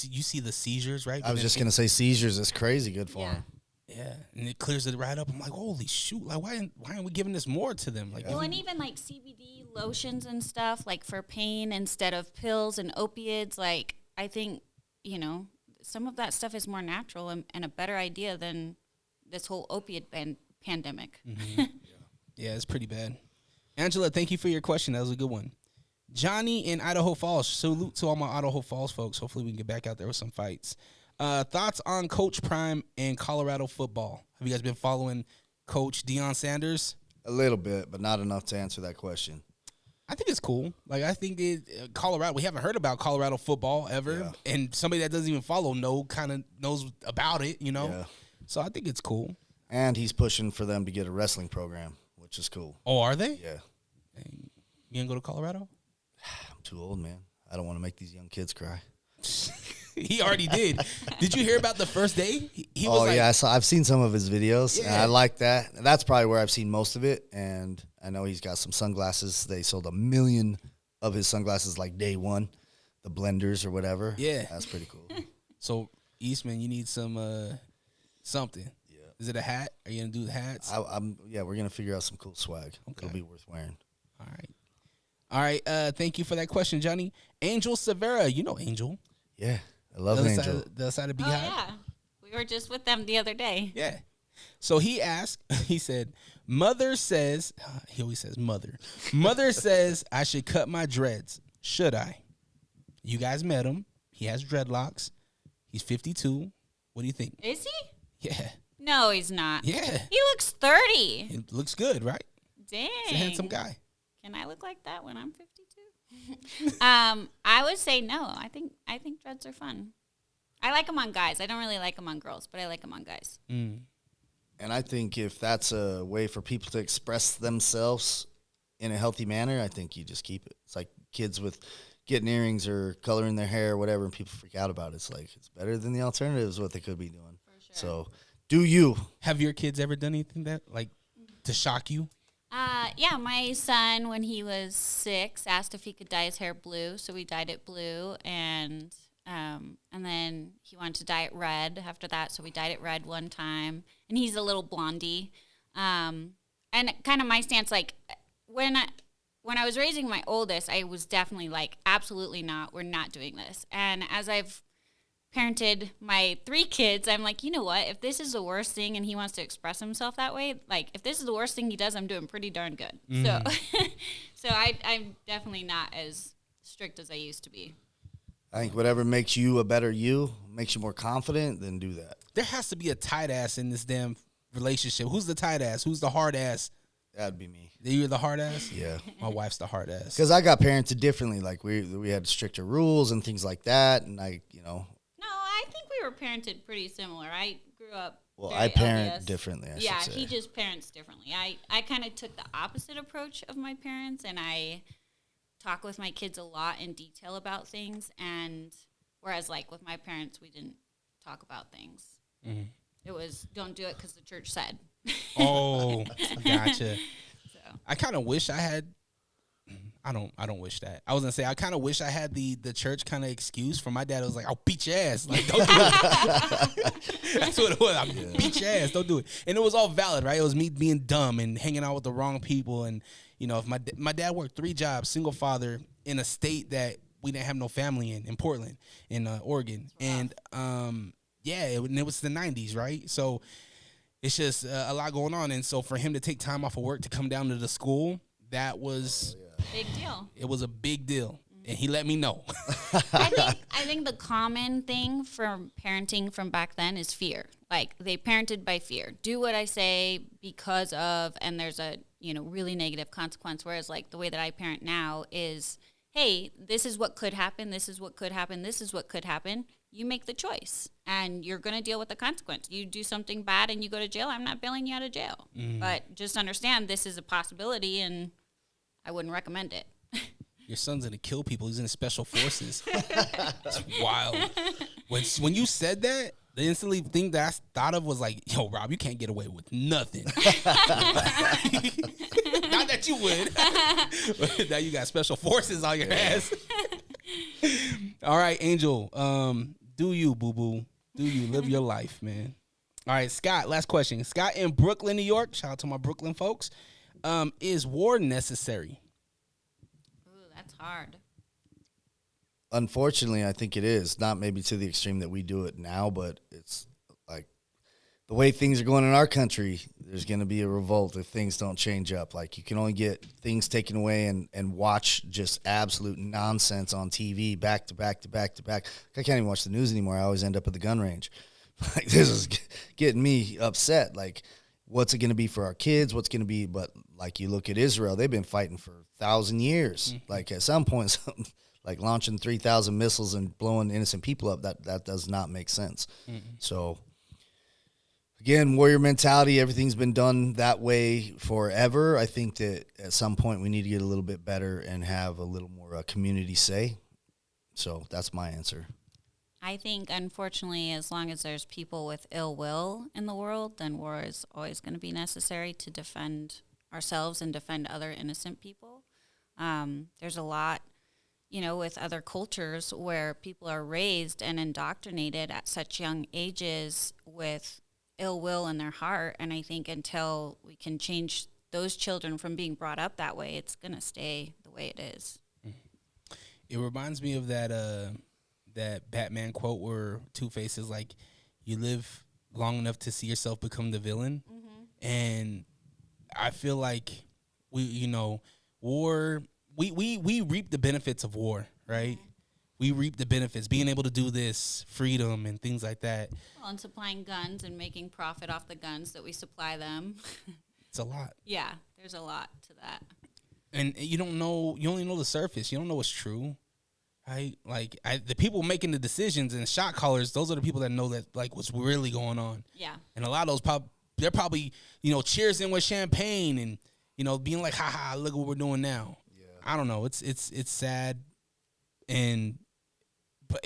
you see the seizures, right? I was just going to say seizures is crazy good for them. Yeah, and it clears it right up. I'm like, holy shoot! Like, why aren't we giving this more to them? Like, well, and even like CBD lotions and stuff, like for pain instead of pills and opiates. Like, I think, you know, some of that stuff is more natural and a better idea than this whole opiate pandemic. Yeah, it's pretty bad. Angela, thank you for your question. That was a good one. Johnny in Idaho Falls. Salute to all my Idaho Falls folks. Hopefully, we can get back out there with some fights. Thoughts on Coach Prime and Colorado football? Have you guys been following Coach Deion Sanders? A little bit, but not enough to answer that question. I think it's cool. Like, I think Colorado, we haven't heard about Colorado football ever. Yeah. And somebody that doesn't even follow knows about it, you know? Yeah. So I think it's cool. And he's pushing for them to get a wrestling program, which is cool. Oh, are they? Yeah. You gonna go to Colorado? I'm too old, man. I don't want to make these young kids cry. He already did. Did you hear about the first day? He was yeah, I've seen some of his videos. Yeah. And I like that. That's probably where I've seen most of it. And I know he's got some sunglasses. They sold 1 million of his sunglasses like day one, the blenders or whatever. Yeah. That's pretty cool. So, Eastman, you need some something. Yeah. Is it a hat? Are you going to do the hats? Yeah, we're going to figure out some cool swag. Okay. It'll be worth wearing. All right. Thank you for that question, Johnny. Angel Severa. You know Angel. Yeah. I love Angel. The other side of Beehive. Oh, yeah. We were just with them the other day. Yeah. So he asked, he said, Mother says, he always says mother. Mother says I should cut my dreads. Should I? You guys met him. He has dreadlocks. He's 52. What do you think? Is he? Yeah. No, he's not. Yeah. He looks 30. It looks good, right? Dang. He's a handsome guy. Can I look like that when I'm 52? I would say no. I think dreads are fun. I like them on guys. I don't really like them on girls, but I like them on guys. Mm. And I think if that's a way for people to express themselves in a healthy manner, I think you just keep it. It's like kids with getting earrings or coloring their hair or whatever, and people freak out about it. It's like it's better than the alternative is what they could be doing. For sure. So do you. Have your kids ever done anything that, like, to shock you? Yeah, my son, when he was 6, asked if he could dye his hair blue, so we dyed it blue, and then he wanted to dye it red after that, so we dyed it red one time, and he's a little blondie, and kind of my stance, like, when I was raising my oldest, I was definitely like, absolutely not, we're not doing this, and as I've parented my 3 kids, I'm like, you know what? If this is the worst thing and he wants to express himself that way, like if this is the worst thing he does, I'm doing pretty darn good. So I'm definitely not as strict as I used to be. I think whatever makes you a better you, makes you more confident, then do that. There has to be a tight ass in this damn relationship. Who's the tight ass? Who's the hard ass? That'd be me. You're the hard ass? Yeah. My wife's the hard ass. Because I got parented differently. Like we had stricter rules and things like that, and I think we were parented pretty similar. I grew up. Well, very I parent LDS. differently. I Yeah, should say. he just parents differently. I kind of took the opposite approach of my parents, and I talk with my kids a lot in detail about things. And whereas, like with my parents, we didn't talk about things. Mm-hmm. It was don't do it because the church said. Oh, gotcha. So. I kind of wish I had. I don't wish that. I was gonna say I kind of wish I had the church kind of excuse for my dad. It was like, I'll beat your ass. Like, don't do it. That's what it was. I'll beat your ass. Don't do it. And it was all valid, right? It was me being dumb and hanging out with the wrong people. And if my dad worked 3 jobs, single father in a state that we didn't have no family in Portland, in Oregon. Wow. And it was the 90s, right? So it's just a lot going on. And so for him to take time off of work to come down to the school, that was big deal. It was a big deal, and he let me know. I think the common thing from parenting from back then is fear. Like, they parented by fear. Do what I say because of, and there's a, really negative consequence. Whereas, like, the way that I parent now is, hey, this is what could happen. This is what could happen. This is what could happen. You make the choice, and you're going to deal with the consequence. You do something bad and you go to jail, I'm not bailing you out of jail. But just understand this is a possibility, and I wouldn't recommend it. Your son's gonna kill people. He's in the special forces. It's wild. When you said that, the instantly thing that I thought of was like, yo, Rob, you can't get away with nothing. Not that you would. But now you got special forces on your ass. All right, Angel. Do you, boo-boo. Do you live your life, man? All right, Scott, last question. Scott in Brooklyn, New York. Shout out to my Brooklyn folks. Is war necessary? That's hard. Unfortunately, I think it is. Not maybe to the extreme that we do it now, but it's like the way things are going in our country, there's going to be a revolt if things don't change up. Like, you can only get things taken away and watch just absolute nonsense on TV back to back to back to back. I can't even watch the news anymore. I always end up at the gun range. Like, this is getting me upset. Like, what's it going to be for our kids? What's going to be? But like, you look at Israel, they've been fighting for 1,000 years. Like, at some point, like launching 3,000 missiles and blowing innocent people up, that does not make sense. So again, warrior mentality, everything's been done that way forever. I think that at some point we need to get a little bit better and have a little more community say. So that's my answer. I think, unfortunately, as long as there's people with ill will in the world, then war is always going to be necessary to defend ourselves and defend other innocent people. There's a lot, with other cultures where people are raised and indoctrinated at such young ages with ill will in their heart. And I think until we can change those children from being brought up that way, it's going to stay the way it is. It reminds me of that Batman quote where Two-Face is like, you live long enough to see yourself become the villain. And I feel like war, we reap the benefits of war, right? We reap the benefits, being able to do this, freedom and things like that. Well, and supplying guns and making profit off the guns that we supply them. It's a lot. Yeah, there's a lot to that. And you only know the surface. You don't know what's true. Right? Like, the people making the decisions and shot callers, those are the people that know that, like, what's really going on. Yeah. And a lot of those, they're probably, cheersing with champagne and, being like, ha ha, look what we're doing now. Yeah. I don't know. It's sad. But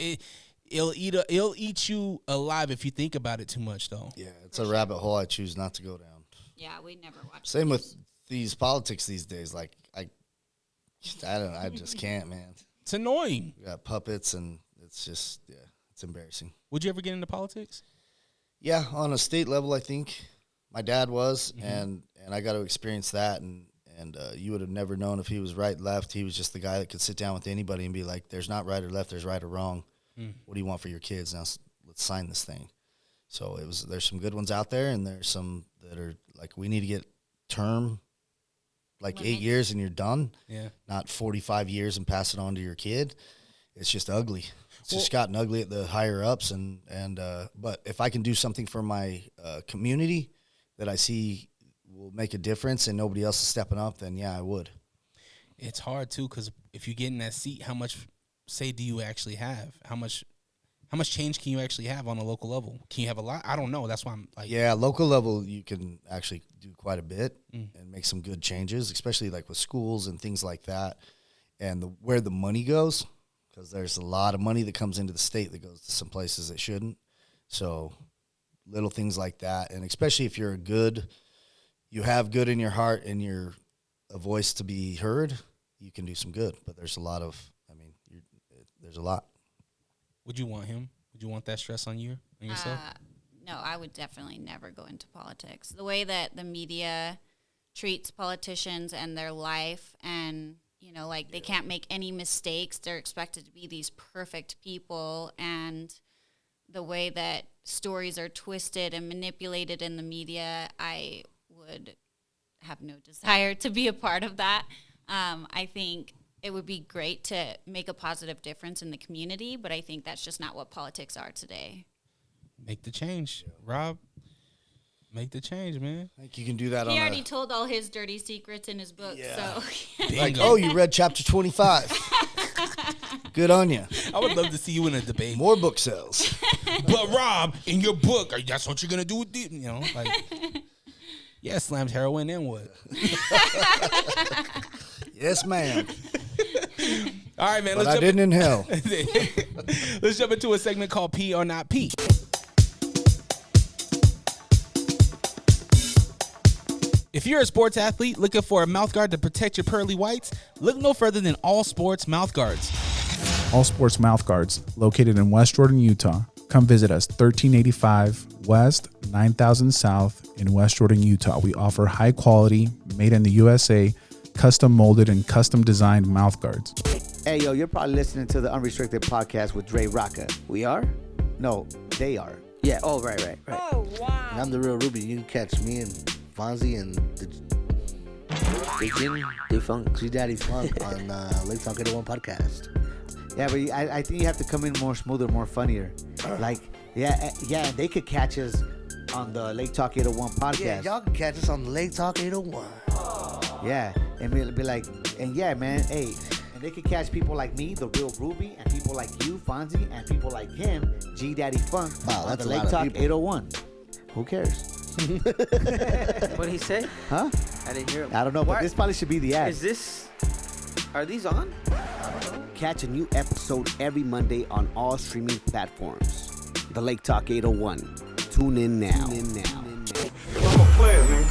it'll eat you alive if you think about it too much, though. Yeah, it's a rabbit hole I choose not to go down. Yeah, we never watch. Same with these politics these days. Like, I just can't, man. It's annoying. We got puppets, and it's just, it's embarrassing. Would you ever get into politics? Yeah, on a state level, I think. My dad was, and I got to experience that, and you would have never known if he was right, left. He was just the guy that could sit down with anybody and be like, there's not right or left, there's right or wrong. What do you want for your kids? Now let's sign this thing. So there's some good ones out there, and there's some that are like, we need to get term, like 8 years and you're done. Yeah. Not 45 years and pass it on to your kid. It's just ugly. It's just gotten ugly at the higher ups. But if I can do something for my community that I see will make a difference and nobody else is stepping up, then yeah, I would. It's hard too, because if you get in that seat, how much say do you actually have? How much change can you actually have on a local level? Can you have a lot? I don't know. That's why I'm like, yeah, local level you can actually do quite a bit and make some good changes, especially like with schools and things like that, and where the money goes, because there's a lot of money that comes into the state that goes to some places that shouldn't. So little things like that, and especially if you're you have good in your heart and you're a voice to be heard, you can do some good. But there's a lot there's a lot. Would you want him? Would you want that stress on you and yourself? No, I would definitely never go into politics. The way that the media treats politicians and their life, and they can't make any mistakes. They're expected to be these perfect people, and the way that stories are twisted and manipulated in the media, I would have no desire to be a part of that. I think it would be great to make a positive difference in the community, but I think that's just not what politics are today. Make the change, Rob. Make the change, man. I think you can do that He on already told all his dirty secrets in his book, so. like, oh, you read chapter 25. Good on you. I would love to see you in a debate. More book sales. But Rob, in your book, that's what you're gonna do with the, like, yeah, slammed heroin and what? Yes, ma'am. All right, man. But I didn't inhale. Let's jump into a segment called P or Not P. If you're a sports athlete looking for a mouthguard to protect your pearly whites, look no further than All Sports Mouthguards. All Sports Mouthguards, located in West Jordan, Utah. Come visit us, 1385 West, 9000 South in West Jordan, Utah. We offer high quality, made in the USA, custom molded and custom designed mouthguards. Hey, yo, you're probably listening to the Unrestricted Podcast with DreRawka. We are? No, they are. Yeah, oh, right. Oh, wow. And I'm the real Ruby. You can catch me and Fonzie and the Funk. G Daddy Funk on Lake Talk 801 Podcast. Yeah, but I think you have to come in more smoother, more funnier. Like, yeah, they could catch us on the Lake Talk 801 Podcast. Yeah, y'all can catch us on the Lake Talk 801. Yeah, and be like, and yeah, man, hey. And they could catch people like me, the real Ruby, and people like you, Fonzie, and people like him, G Daddy Funk, wow, on that's the a Lake lot of Talk people. 801. Who cares? What did he say? Huh? I didn't hear him. I don't know, but What? this probably should be the ad. Are these on? Catch a new episode every Monday on all streaming platforms. The Lake Talk 801. Tune in now. I'm a player, man.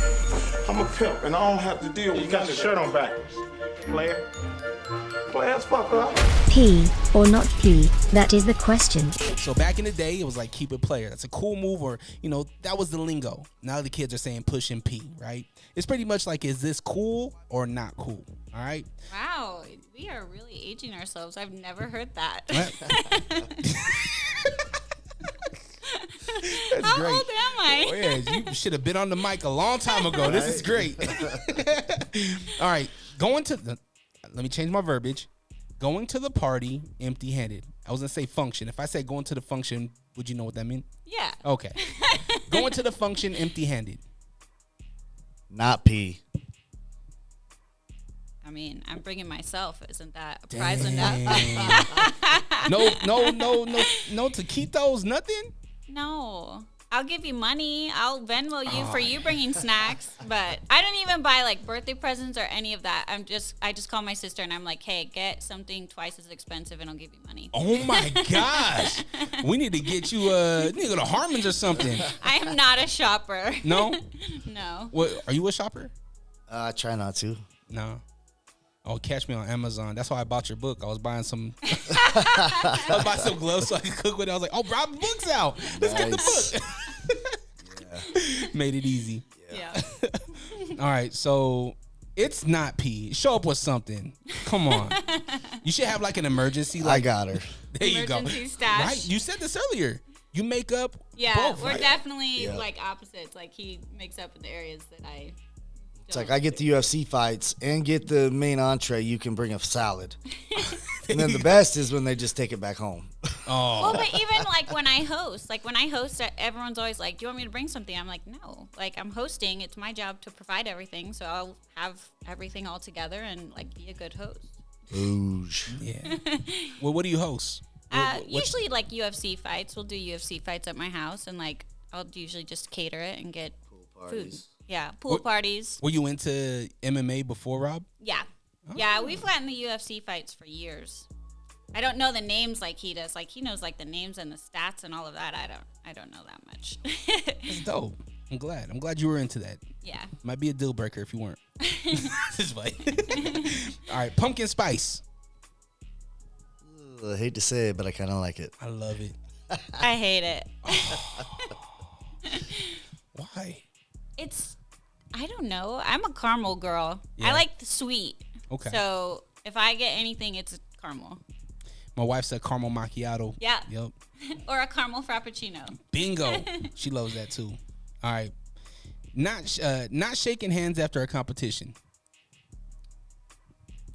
I'm a pimp, and I don't have to deal with. You got your shirt on backwards, player. Players, fuck up. P or not P? That is the question. So back in the day, it was like keep it player. That's a cool move, or that was the lingo. Now the kids are saying push and P, right? It's pretty much like, is this cool or not cool? All right. Wow, we are really aging ourselves. I've never heard that. That's How great. old am I? Oh, yeah, you should have been on the mic a long time ago. This is great. All right, let me change my verbiage. Going to the party empty-handed. I was gonna say function. If I said going to the function, would you know what that meant? Yeah. Okay. Going to the function empty-handed. Not P. I mean, I'm bringing myself. Isn't that a prize enough? No taquitos, nothing? No. I'll give you money. I'll Venmo you for you bringing snacks. But I don't even buy like birthday presents or any of that. I just call my sister and I'm like, hey, get something twice as expensive and I'll give you money. Oh my gosh. We need to get you you need to go to Harmon's or something. I am not a shopper. No? No. What, are you a shopper? I try not to. No. Oh, catch me on Amazon. That's why I bought your book. I was buying some some gloves so I could cook with it. I was like, oh, Rob's book's out. Let's get the book. Made it easy. Yeah. All right, so it's not P. Show up with something. Come on. You should have like an emergency. Like, I got her. There you go. Emergency stash. Right? You said this earlier. You make up both, we're right? definitely like opposites. Like he makes up in the areas that I It's like I get the UFC fights and get the main entree. You can bring a salad. And then the best is when they just take it back home. Oh. Well, but even like when I host, everyone's always like, do you want me to bring something? I'm like, no. Like I'm hosting. It's my job to provide everything. So I'll have everything all together and like be a good host. Booge. Yeah. Well, what do you host? Usually like UFC fights. We'll do UFC fights at my house and like I'll usually just cater it and get food. Yeah, pool parties. Were you into MMA before, Rob? Yeah. Oh. Yeah, we've gotten the UFC fights for years. I don't know the names like he does. Like he knows like the names and the stats and all of that. I don't know that much. That's dope. I'm glad you were into that. Yeah. Might be a deal breaker if you weren't. This way. All right, pumpkin spice. I hate to say it, but I kind of like it. I love it. I hate it. Why? I don't know. I'm a caramel girl. Yeah. I like the sweet. Okay. So if I get anything, it's caramel. My wife said caramel macchiato. Yeah. Yep. Or a caramel frappuccino. Bingo. She loves that too. All right. Not shaking hands after a competition.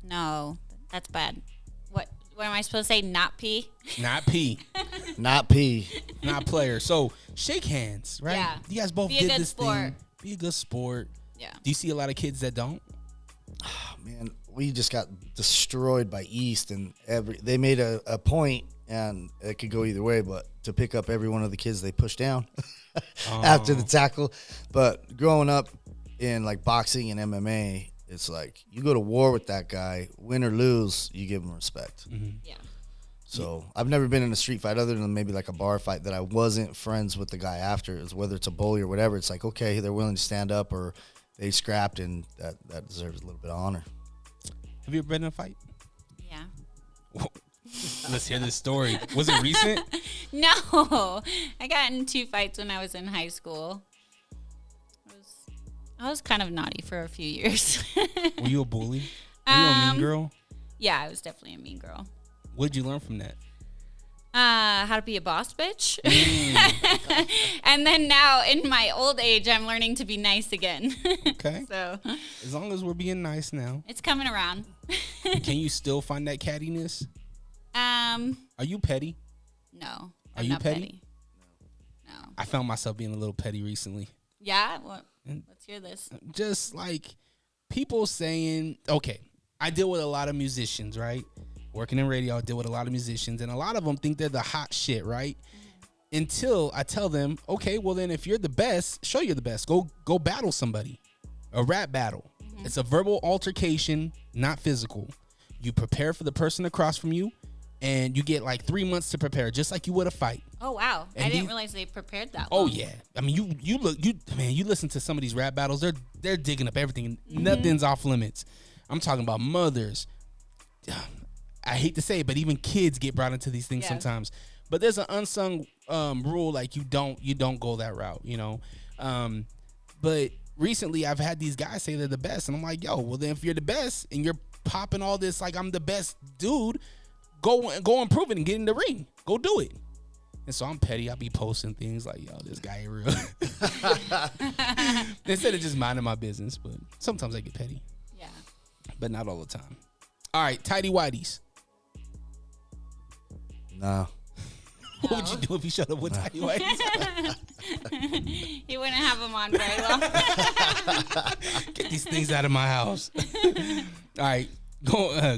No, that's bad. What am I supposed to say? Not P? Not P. Not P. not player. So shake hands, right? Yeah. You guys both Be a did good this sport. thing. Be a good sport. Yeah. Do you see a lot of kids that don't? Man, we just got destroyed by East, and they made a point, and it could go either way, but to pick up every one of the kids they pushed down after the tackle. But growing up in like boxing and MMA, it's like you go to war with that guy, win or lose, you give him respect. Mm-hmm. Yeah. So I've never been in a street fight other than maybe like a bar fight that I wasn't friends with the guy after. Is whether it's a bully or whatever. It's like, okay, they're willing to stand up or they scrapped, and that deserves a little bit of honor. Have you ever been in a fight? Yeah. Let's hear this story. Was it recent? No. I got in 2 fights when I was in high school. I was kind of naughty for a few years. Were you a bully? Were you a mean girl? Yeah, I was definitely a mean girl. What did you learn from that? How to be a boss bitch. And then now in my old age, I'm learning to be nice again. Okay. So as long as we're being nice now. It's coming around. Can you still find that cattiness? Are you petty? No. Are you not petty? No. I found myself being a little petty recently. Yeah? Well, let's hear this. Just like people saying, okay, I deal with a lot of musicians, right? Working in radio, I deal with a lot of musicians, and a lot of them think they're the hot shit, right? Until I tell them, okay, well then if you're the best, show you're the best. Go battle somebody. A rap battle. It's a verbal altercation, not physical. You prepare for the person across from you, and you get like 3 months to prepare, just like you would a fight. Oh, wow. And I didn't realize they prepared that Oh long. yeah. I mean, you listen to some of these rap battles, they're digging up everything. Nothing's off limits. I'm talking about mothers. I hate to say it, but even kids get brought into these things sometimes. But there's an unsung rule, like you don't go that route, you know. But recently I've had these guys say they're the best, and I'm like, yo, well then if you're the best and you're popping all this like I'm the best dude, go and prove it and get in the ring. Go do it. And so I'm petty. I'll be posting things like, yo, this guy ain't real. Instead of just minding my business, but sometimes I get petty. Yeah. But not all the time. All right, tighty whities. No. What would you do if you showed up with tighty whities? You wouldn't have them on very long. Get these things out of my house. All right,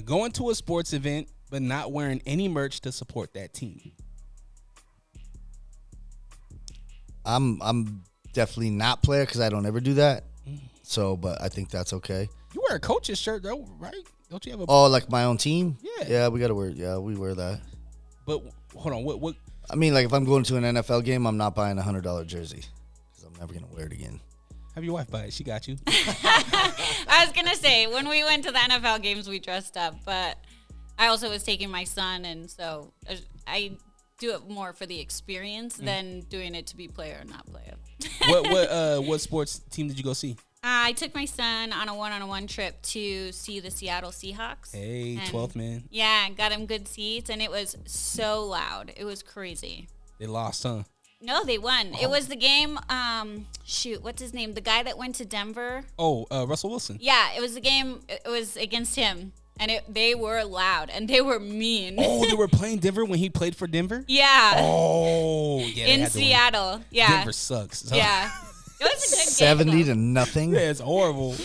going to a sports event but not wearing any merch to support that team. I'm definitely not player because I don't ever do that. So, but I think that's okay. You wear a coach's shirt though, right? Don't you have a? Oh, like my own team? Yeah. Yeah, we gotta wear. Yeah, we wear that. But hold on, what? I mean, like if I'm going to an NFL game, I'm not buying a $100 jersey because I'm never gonna wear it again. Have your wife buy it. She got you. I was going to say, when we went to the NFL games, we dressed up. But I also was taking my son, and so I do it more for the experience than doing it to be player or not player. What sports team did you go see? I took my son on a one-on-one trip to see the Seattle Seahawks. Hey, 12th man. Yeah, got him good seats, and it was so loud. It was crazy. They lost, huh? No, they won. It was the game. What's his name? The guy that went to Denver. Oh, Russell Wilson. Yeah, it was the game. It was against him, and they were loud and they were mean. Oh, they were playing Denver when he played for Denver. Yeah. Oh, yeah. In Seattle. Yeah. Denver sucks. So. Yeah. It was a good 70 game, to nothing. Yeah, it's horrible.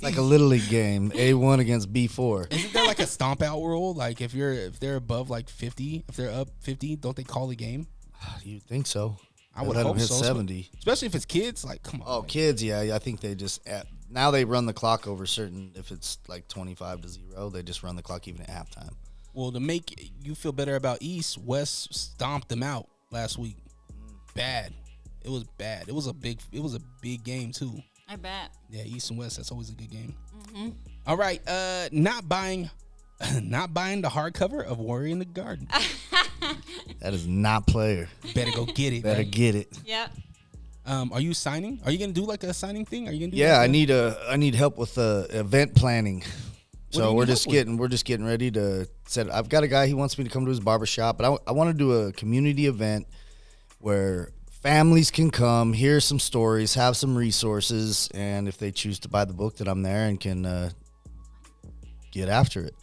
Like a little league game, A1 against B4. Isn't there like a stomp out rule? Like if they're above like 50, if they're up 50, don't they call the game? You think so? I would let hope them hit so. 70. Especially if it's kids. Like, come on. Oh, man. kids, yeah. I think they just now they run the clock over certain. If it's like 25-0, they just run the clock even at halftime. Well, to make you feel better about East, West stomped them out last week. Bad. It was bad. It was a big game too. I bet. Yeah, East and West. That's always a good game. Mm-hmm. All right. Not buying the hardcover of Warrior in the Garden. That is not player. Better go get it. Better right? get it. Yep. Are you signing? Are you gonna do like a signing thing? Are you gonna do? Yeah, like I need help with event planning. do So you we're need just help with? getting ready to set. I've got a guy. He wants me to come to his barbershop, but I want to do a community event where families can come, hear some stories, have some resources, and if they choose to buy the book, that I'm there and can get after it.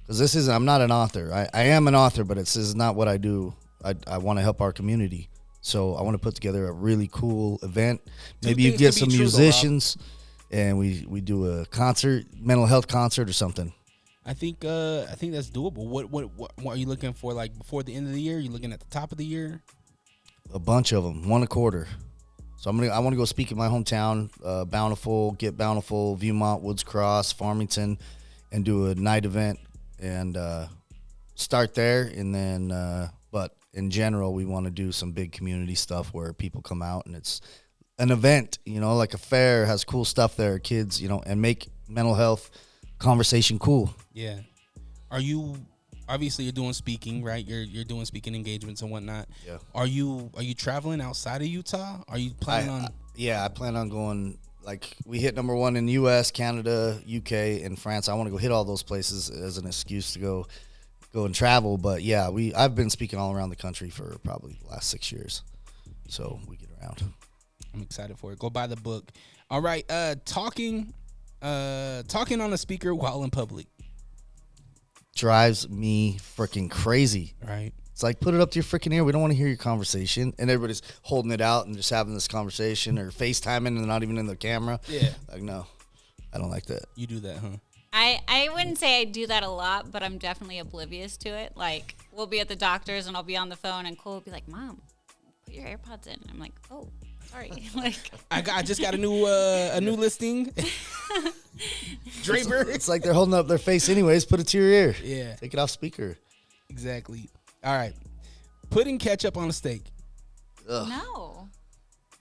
Because I'm not an author. I am an author, but this is not what I do I want to help our community. So I want to put together a really cool event. Maybe Two you get things can some be true, though, Rob. musicians, and we do a concert, mental health concert or something. I think that's doable. What are you looking for? Like before the end of the year? You looking at the top of the year? A bunch of them, one a quarter. So I want to go speak in my hometown, Bountiful, Viewmont, Woods Cross, Farmington, and do a night event and start there. And then, but in general, we want to do some big community stuff where people come out and it's an event, like a fair, has cool stuff there, kids, and make mental health conversation cool. Yeah. Are you obviously you're doing speaking, right? You're doing speaking engagements and whatnot. Yeah. Are you traveling outside of Utah? Are you planning on? I plan on going. Like we hit number 1 in the U.S., Canada, UK, and France. I want to go hit all those places as an excuse to go and travel. But yeah, I've been speaking all around the country for probably the last 6 years, so we get around. I'm excited for it. Go buy the book. All right, talking on a speaker while in public drives me freaking crazy. Right. It's like, put it up to your freaking ear. We don't want to hear your conversation. And everybody's holding it out and just having this conversation or FaceTiming and not even in the camera. Yeah. Like, no, I don't like that. You do that, huh? I wouldn't say I do that a lot, but I'm definitely oblivious to it. Like, we'll be at the doctor's and I'll be on the phone and Cole will be like, Mom, put your AirPods in. I'm like, oh, sorry. Like, I just got a new listing. Draper. It's like they're holding up their face anyways. Put it to your ear. Yeah. Take it off speaker. Exactly. All right. Putting ketchup on a steak. Ugh. no.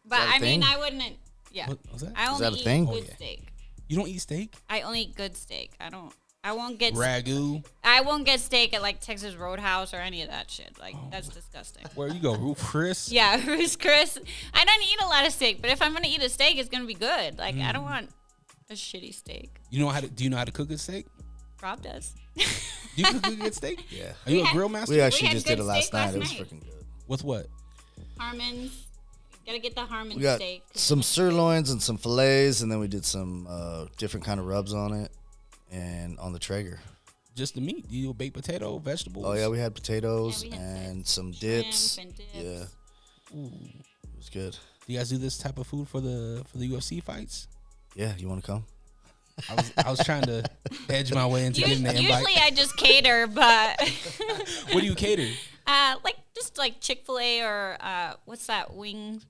But I mean, I wouldn't. Yeah. What was that? I Is only that a eat thing? good Oh, yeah. steak. You don't eat steak? I only eat good steak. I won't get Ragu. I won't get steak at like Texas Roadhouse or any of that shit. Like that's disgusting. Where you go, Ruth Chris? Yeah, Ruth's Chris. I don't eat a lot of steak, but if I'm gonna eat a steak, it's gonna be good. Like I don't want a shitty steak. Do you know how to cook a steak? Rob does. Do you cook a good steak? Yeah. Are you a grill master? We actually had just did good it last steak night. last It was night. freaking good. With what? Harmon's. Gotta get the Harmon We got steak. some sirloins and some fillets, and then we did some different kind of rubs on it and on the Traeger. Just the meat. You do a baked potato, vegetables? Oh, yeah, we had potatoes Yeah, we had and some shrimp dips. and dips. Yeah. Ooh. It was good. Do you guys do this type of food for the UFC fights? Yeah, you want to come? I was trying to edge my way into getting the invite. Usually I just cater, but What do you cater? like Chick-fil-A or what's that wing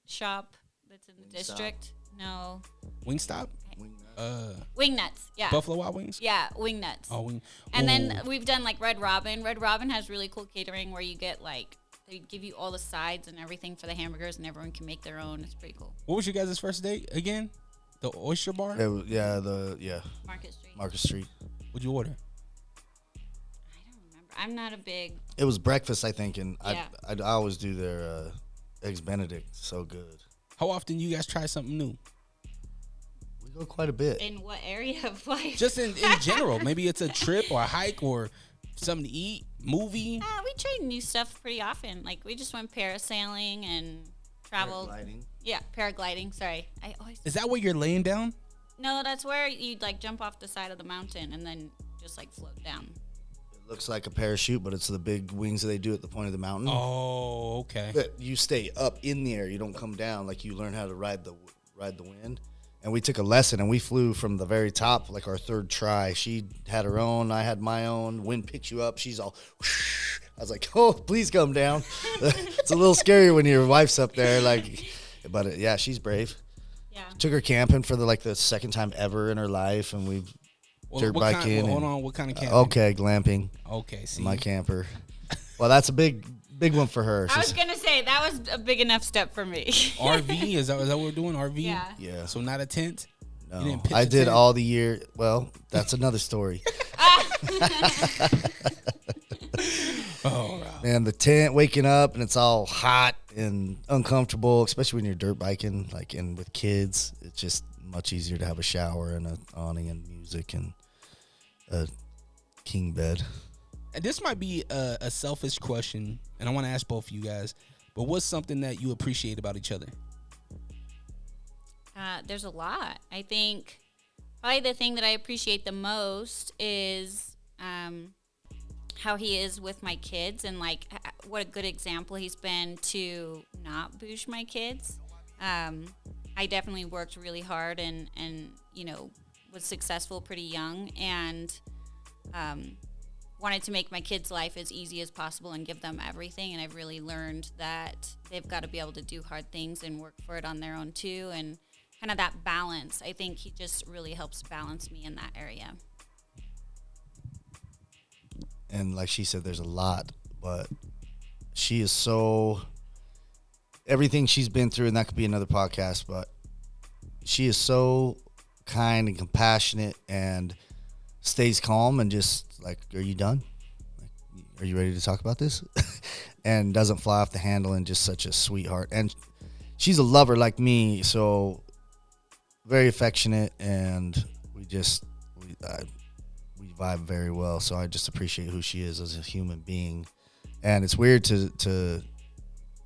shop that's in the district? No. Wingstop? Wing Nuts, yeah. Buffalo Wild Wings? Yeah, Wing Nuts. Oh, wing. And then Ooh. we've done like Red Robin. Red Robin has really cool catering where you get like, they give you all the sides and everything for the hamburgers and everyone can make their own. It's pretty cool. What was your guys' first date again? The Oyster Bar? Market Street. What'd you order? I'm not a big. It was breakfast, I think, and Yeah. I always do their eggs Benedict. So good. How often do you guys try something new? We go quite a bit. In what area of life? Just in general. Maybe it's a trip or a hike or something to eat, movie. We try new stuff pretty often. Like we just went parasailing and traveled. Paragliding. Yeah, paragliding. Sorry, I always. Is that where you're laying down? No, that's where you like jump off the side of the mountain and then just like float down. It looks like a parachute, but it's the big wings that they do at the point of the mountain. Oh, okay. But you stay up in the air. You don't come down. Like you learn how to ride the wind. And we took a lesson, and we flew from the very top, like our third try. She had her own. I had my own. Wind picks you up. She's all whoosh. I was like, oh, please come down. It's a little scary when your wife's up there. But yeah, she's brave. Yeah. Took her camping for the second time ever in her life, and we dirt biking. Hold on, what kind of camping? Okay, glamping. Okay, see. My camper. Well, that's a big one for her. I was gonna say that was a big enough step for me. RV? Is that what we're doing? RV? Yeah. Yeah. So not a tent? No, You didn't pitch I a did tent? all the year. Well, that's another story. Oh, Man, the tent, waking up and it's all hot and uncomfortable, especially when you're dirt biking, and with kids. It's just much easier to have a shower and an awning and music and a king bed. And this might be a selfish question, and I want to ask both of you guys, but what's something that you appreciate about each other? There's a lot. I think probably the thing that I appreciate the most is how he is with my kids and like what a good example he's been to not boosh my kids. I definitely worked really hard and was successful pretty young, and wanted to make my kids' life as easy as possible and give them everything. And I've really learned that they've got to be able to do hard things and work for it on their own too. And kind of that balance. I think he just really helps balance me in that area. And like she said, there's a lot, but she is so, everything she's been through, and that could be another podcast, but she is so kind and compassionate and stays calm and just like, are you done? Like, are you ready to talk about this? And doesn't fly off the handle, and just such a sweetheart. And she's a lover like me, so very affectionate, and we vibe very well. So I just appreciate who she is as a human being. And it's weird to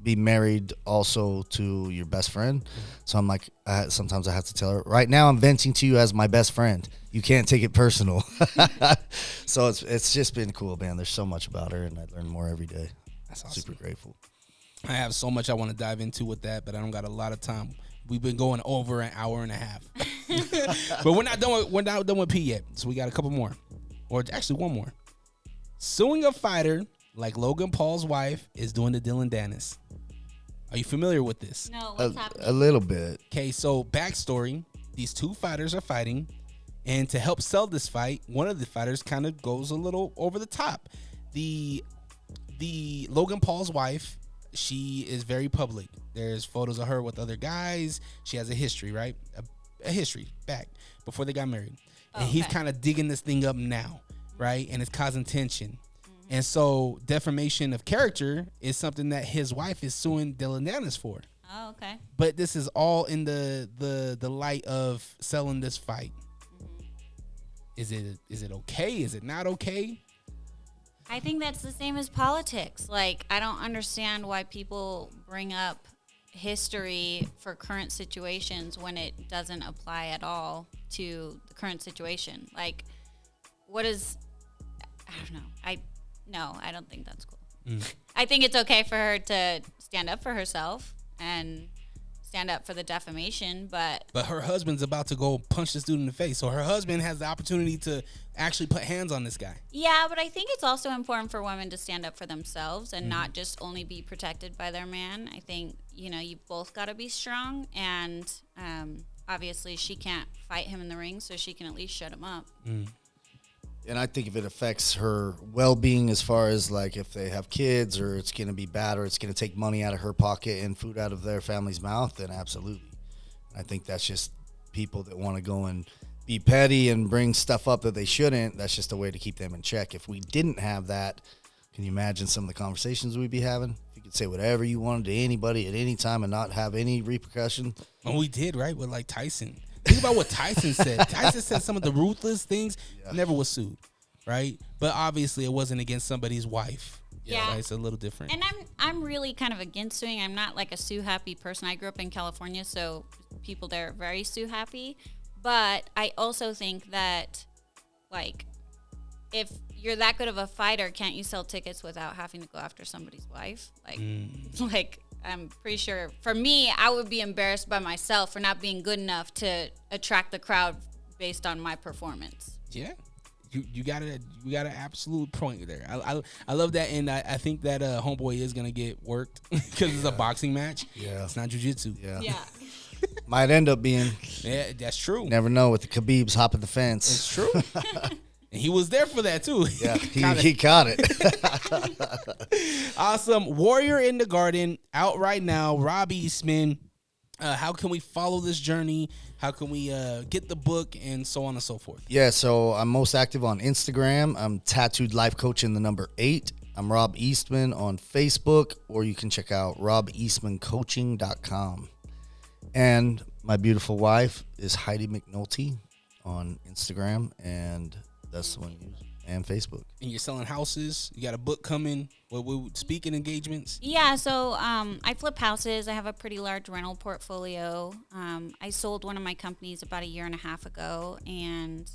be married also to your best friend. So I'm like, sometimes I have to tell her, right now I'm venting to you as my best friend. You can't take it personal. So it's just been cool, man. There's so much about her, and I learn more every day. That's awesome. Super grateful. I have so much I want to dive into with that, but I don't got a lot of time. We've been going over an hour and a half. But we're not done with P yet. So we got a couple more. Or actually one more. Suing a fighter like Logan Paul's wife is doing to Dylan Dennis. Are you familiar with this? No, what's happening? A little bit. Okay, so backstory. These two fighters are fighting. And to help sell this fight, one of the fighters kind of goes a little over the top. The Logan Paul's wife, she is very public. There's photos of her with other guys. She has a history, right? A history back before they got married. And he's kind of digging this thing up now, right? And it's causing tension. And so defamation of character is something that his wife is suing Dylan Dennis for. Oh, okay. But this is all in the light of selling this fight. Is it okay? Is it not okay? I think that's the same as politics. Like, I don't understand why people bring up history for current situations when it doesn't apply at all to the current situation. Like, what is, I don't know. I don't think that's cool. I think it's okay for her to stand up for herself and stand up for the defamation, but her husband's about to go punch this dude in the face, so her husband has the opportunity to actually put hands on this guy. Yeah, but I think it's also important for women to stand up for themselves and not just only be protected by their man. I think, you both got to be strong, and obviously she can't fight him in the ring, so she can at least shut him up. And I think if it affects her well-being as far as like if they have kids, or it's going to be bad, or it's going to take money out of her pocket and food out of their family's mouth, then absolutely. I think that's just people that want to go and be petty and bring stuff up that they shouldn't. That's just a way to keep them in check. If we didn't have that, can you imagine some of the conversations we'd be having? If you could say whatever you wanted to anybody at any time and not have any repercussion. And we did, right? With like Tyson. Think about what Tyson said. Tyson said some of the ruthless things, never was sued, right? But obviously it wasn't against somebody's wife. Yeah. Right? It's a little different. And I'm really kind of against suing. I'm not like a sue happy person. I grew up in California, so people there are very sue happy. But I also think that, like, if you're that good of a fighter, can't you sell tickets without having to go after somebody's wife? Like, I'm pretty sure for me, I would be embarrassed by myself for not being good enough to attract the crowd based on my performance. Yeah. You got an absolute point there. I love that, and I think that homeboy is gonna get worked because it's a boxing match. Yeah, it's not jiu-jitsu. Yeah. Might end up being. Yeah, that's true. Never know with the Khabibs hopping the fence. It's true. And he was there for that too. Yeah, he caught it. Awesome. Warrior in the Garden out right now. Rob Eastman. How can we follow this journey? How can we get the book and so on and so forth? Yeah, so I'm most active on Instagram. I'm Tattooed Life Coach in the number 8. I'm Rob Eastman on Facebook, or you can check out robeastmancoaching.com. And my beautiful wife is Heidi McNulty on Instagram, and that's the one you use, and Facebook. And you're selling houses. You got a book coming. With speaking engagements. Yeah, so I flip houses. I have a pretty large rental portfolio. I sold one of my companies about a year and a half ago, and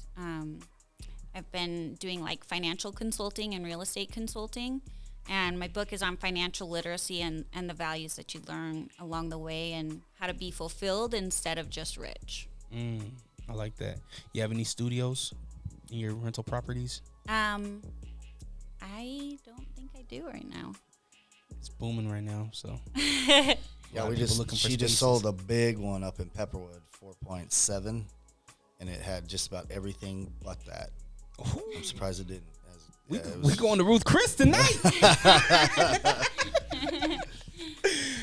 I've been doing like financial consulting and real estate consulting. And my book is on financial literacy and the values that you learn along the way and how to be fulfilled instead of just rich. I like that. You have any studios in your rental properties? I don't think I do right now. It's booming right now, so. Yeah, she just sold a big one up in Pepperwood, 4.7, and it had just about everything but that. Ooh. I'm surprised it didn't. We going to Ruth Chris tonight.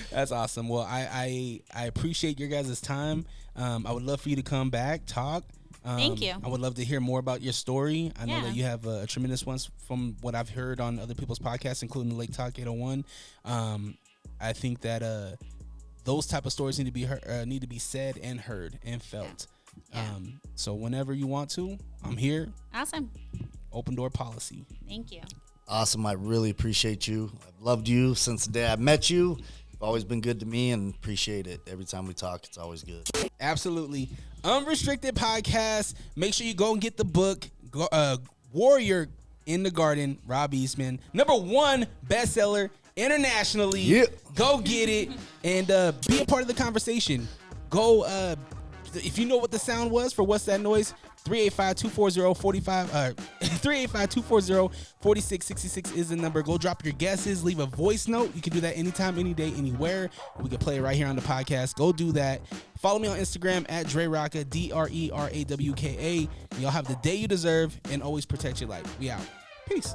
That's awesome. Well, I appreciate your guys' time. I would love for you to come back, talk. Thank you. I would love to hear more about your story. I know that you have a tremendous one from what I've heard on other people's podcasts, including the Lake Talk 801. I think that those type of stories need to be heard, need to be said and heard and felt. Yeah. So whenever you want to, I'm here. Awesome. Open door policy. Thank you. Awesome. I really appreciate you. I've loved you since the day I met you. You've always been good to me and appreciate it. Every time we talk, it's always good. Absolutely. Unrestricted Podcast. Make sure you go and get the book, Warrior in the Garden, Rob Eastman. #1 bestseller internationally. Yeah. Go get it and be a part of the conversation. Go, if you know what the sound was for What's That Noise, 385-240-4666 is the number. Go drop your guesses. Leave a voice note. You can do that anytime, any day, anywhere. We can play it right here on the podcast. Go do that. Follow me on Instagram at DreRawka, DreRawka. Y'all have the day you deserve and always protect your life. We out. Peace.